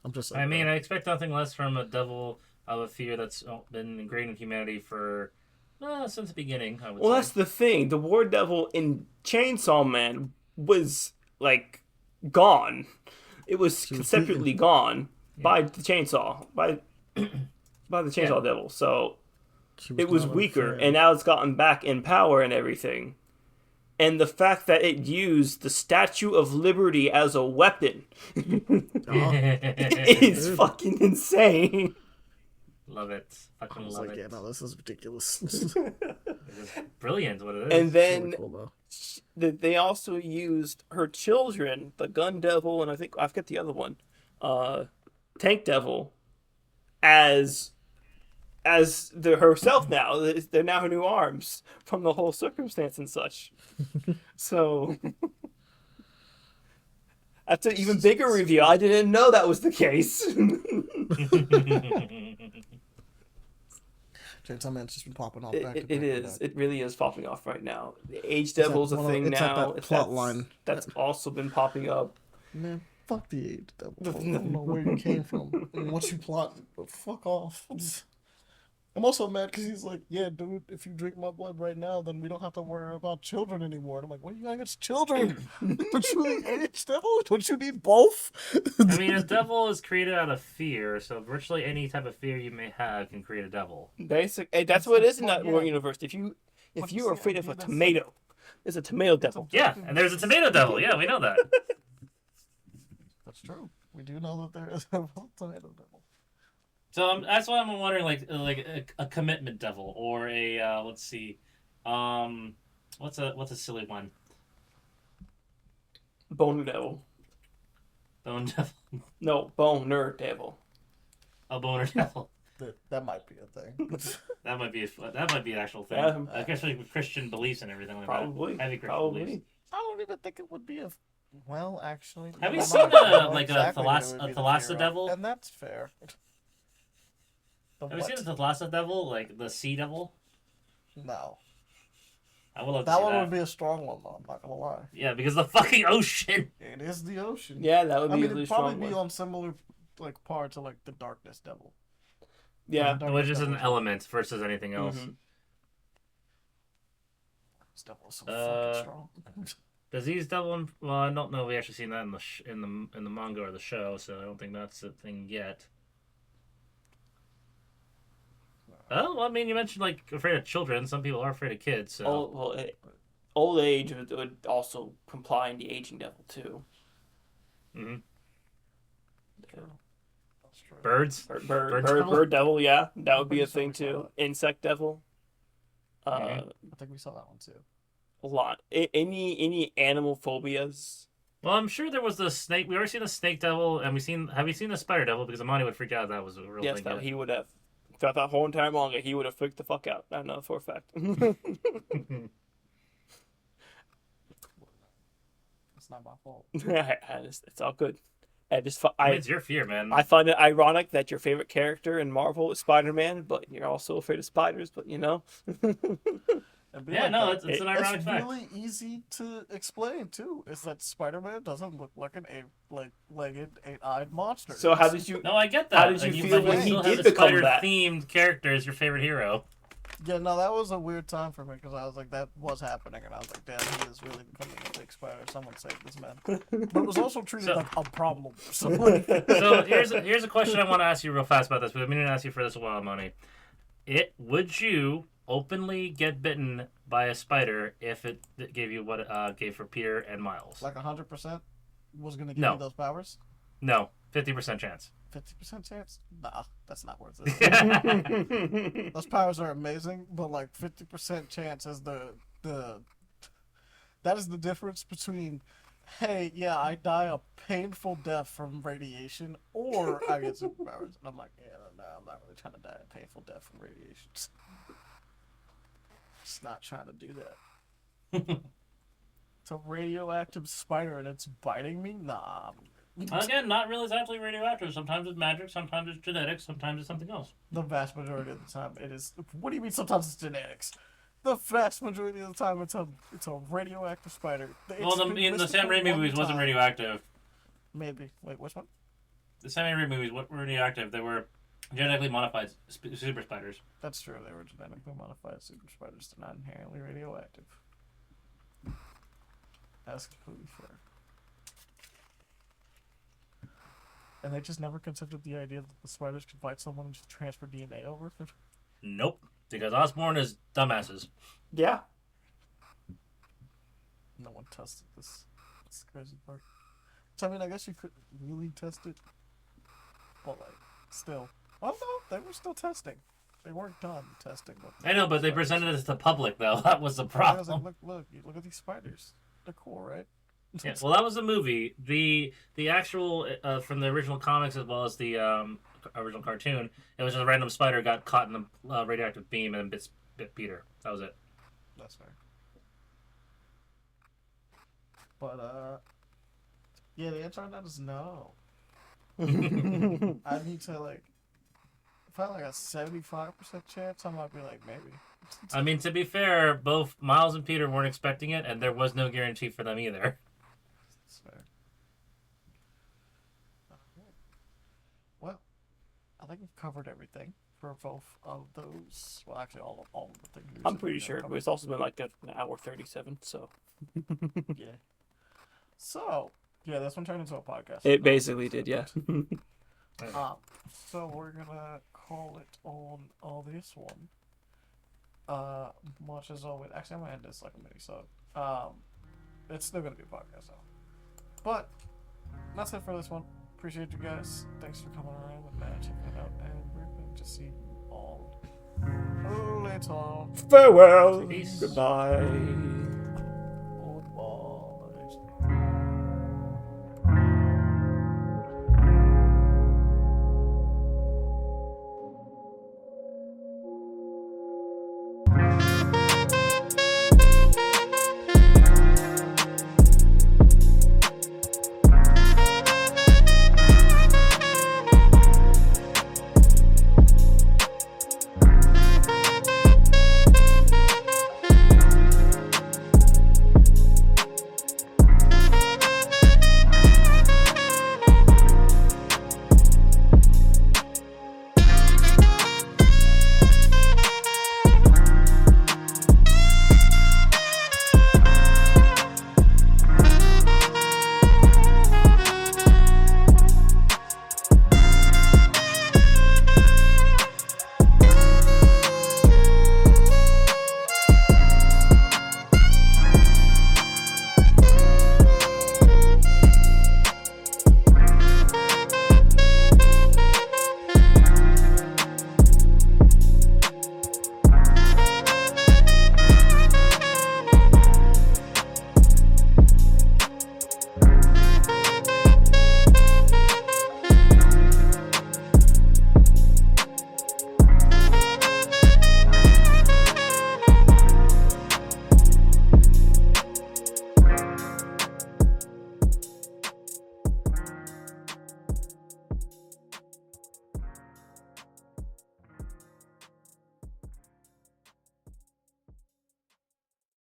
I'm just like,
I mean, I expect nothing less from a devil of a fear that's been ingrained in humanity for since the beginning. I would
Well,
say.
that's the thing. The War Devil in Chainsaw Man was like gone. It was
She was
conceptually gone by the chainsaw, by the Chainsaw Devil. So
she
it was
not
weaker,
unfair.
and now it's gotten back in power and everything. And the fact that it used the Statue of Liberty as a weapon is fucking insane.
Love it.
I
Fucking
was
love
like,
it.
yeah, no, this is ridiculous.
It is brilliant. What it is.
And then
Really cool, though.
they also used her children, the Gun Devil, and I think I forget the other one, Tank Devil, as herself now. They're now her new arms from the whole circumstance and such. So that's an even bigger reveal. I didn't know that was the case.
Chainsaw Man's just been popping off back to
It
back to
is.
back.
It really is popping off right now. The Age
at
Devil's a
one of-
thing
it's at
now.
that plot line.
That's also been popping up.
Man, fuck the age devil. I don't know where you came from and what you plot, but fuck off. I'm also mad because he's like, yeah, dude, if you drink my blood right now, then we don't have to worry about children anymore. And I'm like, what are you going against children? Don't you need age devil? Don't you need both?
I mean, a devil is created out of fear, so virtually any type of fear you may have can create a devil.
That's what it is in that
Yeah.
war universe. If you
But
are
see,
afraid of a
that's-
tomato, there's a tomato devil.
Yeah, and there's a tomato devil. Yeah, we know that.
That's true. We do know that there is a tomato devil.
So that's why I'm wondering, like a commitment devil or a let's see, what's a silly one?
Boner devil.
Bone devil,
No, boner devil.
a boner devil.
That might be a thing.
That might be an actual thing,
Yeah.
especially with Christian beliefs and everything like
Probably.
that. Heavy Christian
Probably.
beliefs.
I don't even think it would be a. Well, actually.
Have you
no,
seen
no, I know
like
exactly what it
a
would be the
Thalassa
fear of,
devil?
And that's fair. The
Have you
what?
seen the Thalassa devil, like the sea devil?
No.
I would love to
That
see
one
that.
would be a strong one, though. I'm not gonna lie.
Yeah, because the fucking ocean.
It is the ocean.
Yeah, that would
I
be
mean,
a really
it'd probably
strong
be
one.
on similar like par to like the Darkness Devil.
Yeah.
The
Which is
Devil
an element versus anything else.
Mhm.
This devil is so
Uh,
fucking strong.
Disease devil. Well, I don't know if we actually seen that in the manga or the show, so I don't think that's a thing yet. Oh, well, I mean, you mentioned like afraid of children. Some people are afraid of kids. So
Old age would also comply in the aging devil too.
Mhm.
That's true.
Birds.
Bird devil, yeah, that would be a
Pretty sure
thing
we saw
too. Insect devil.
Mhm.
I think we saw that one too.
A lot. Any animal phobias?
Well, I'm sure there was the snake. We already seen the snake devil, and have you seen the spider devil? Because Amani would freak out if that was a real
Yes,
thing.
that he would have. Throughout that whole entire manga, he would have freaked the fuck out. I know for a fact.
It's not my fault.
It's all good.
I mean, it's your fear, man.
I find it ironic that your favorite character in Marvel is Spider-Man, but you're also afraid of spiders. But you know,
and be
Yeah,
like
no,
that.
it's an ironic
It's
fact.
really easy to explain too. Is that Spider-Man doesn't look like an eight-legged, eight-eyed monster.
So how did you?
No, I get that.
How did you
And
feel
but
when
you
he
still
did
have a
become that?
spider-themed character as your favorite hero.
Yeah, no, that was a weird time for me because I was like, that was happening, and I was like, damn, he is really becoming a big spider. Someone save this man. But it was also treated
So-
like a problem. So, like,
So here's a question I want to ask you real fast about this. But I've been meaning to ask you for this a while, Money. Would you openly get bitten by a spider if it gave you what it gave for Peter and Miles?
like 100% was gonna give
No.
me those powers.
No, 50% chance.
50% chance? Nah, that's not worth it.
Yeah.
Those powers are amazing, but like 50% chance is the that is the difference between, hey, yeah, I die a painful death from radiation, or I get superpowers. And I'm like, yeah, no, I'm not really trying to die a painful death from radiation. Just not trying to do that. It's a radioactive spider and it's biting me? Nah.
Again, not really exactly radioactive. Sometimes it's magic, sometimes it's genetics, sometimes it's something else.
The vast majority of the time it is. What do you mean sometimes it's genetics? The vast majority of the time it's a radioactive spider.
Well, in the Sam Raimi movies wasn't radioactive.
Maybe. Wait, which one?
The Sam Raimi movies were radioactive. They were genetically modified super spiders.
That's true. They were genetically modified super spiders. They're not inherently radioactive. That's completely fair. And they just never considered the idea that the spiders could fight someone and just transfer DNA over.
Nope, because Osborn is dumbasses.
Yeah.
No one tested this. That's the crazy part. So, I mean, I guess you could really test it. But, like, still. Oh, no, they were still testing. They weren't done testing. What
I know, but they
spiders-
presented it to the public, though. That was the
I was
problem.
like, look at these spiders. They're cool, right?
Yeah, well, that was the movie. The actual from the original comics as well as the original cartoon, it was just a random spider got caught in a radioactive beam and bit Peter. That was it.
That's fair. But, yeah, the answer on that is no. I need to, like, if I had, like, a 75% chance, I might be like, maybe.
I mean, to be fair, both Miles and Peter weren't expecting it, and there was no guarantee for them either.
That's fair. Okay. Well, I think we've covered everything for both of those. Well, actually, all of the things.
I'm pretty sure, but it's also been like an hour 37. So
Yeah. So, yeah, this one turned into a podcast.
it basically did. Yeah.
So we're gonna call it on this one. Much as always. Actually, I'm gonna end this like a mini, so it's still gonna be a podcast though. But that's it for this one. Appreciate you guys. Thanks for coming around with Matt, checking it out, and we're going to see you all later.
Farewell.
Peace.
Goodbye.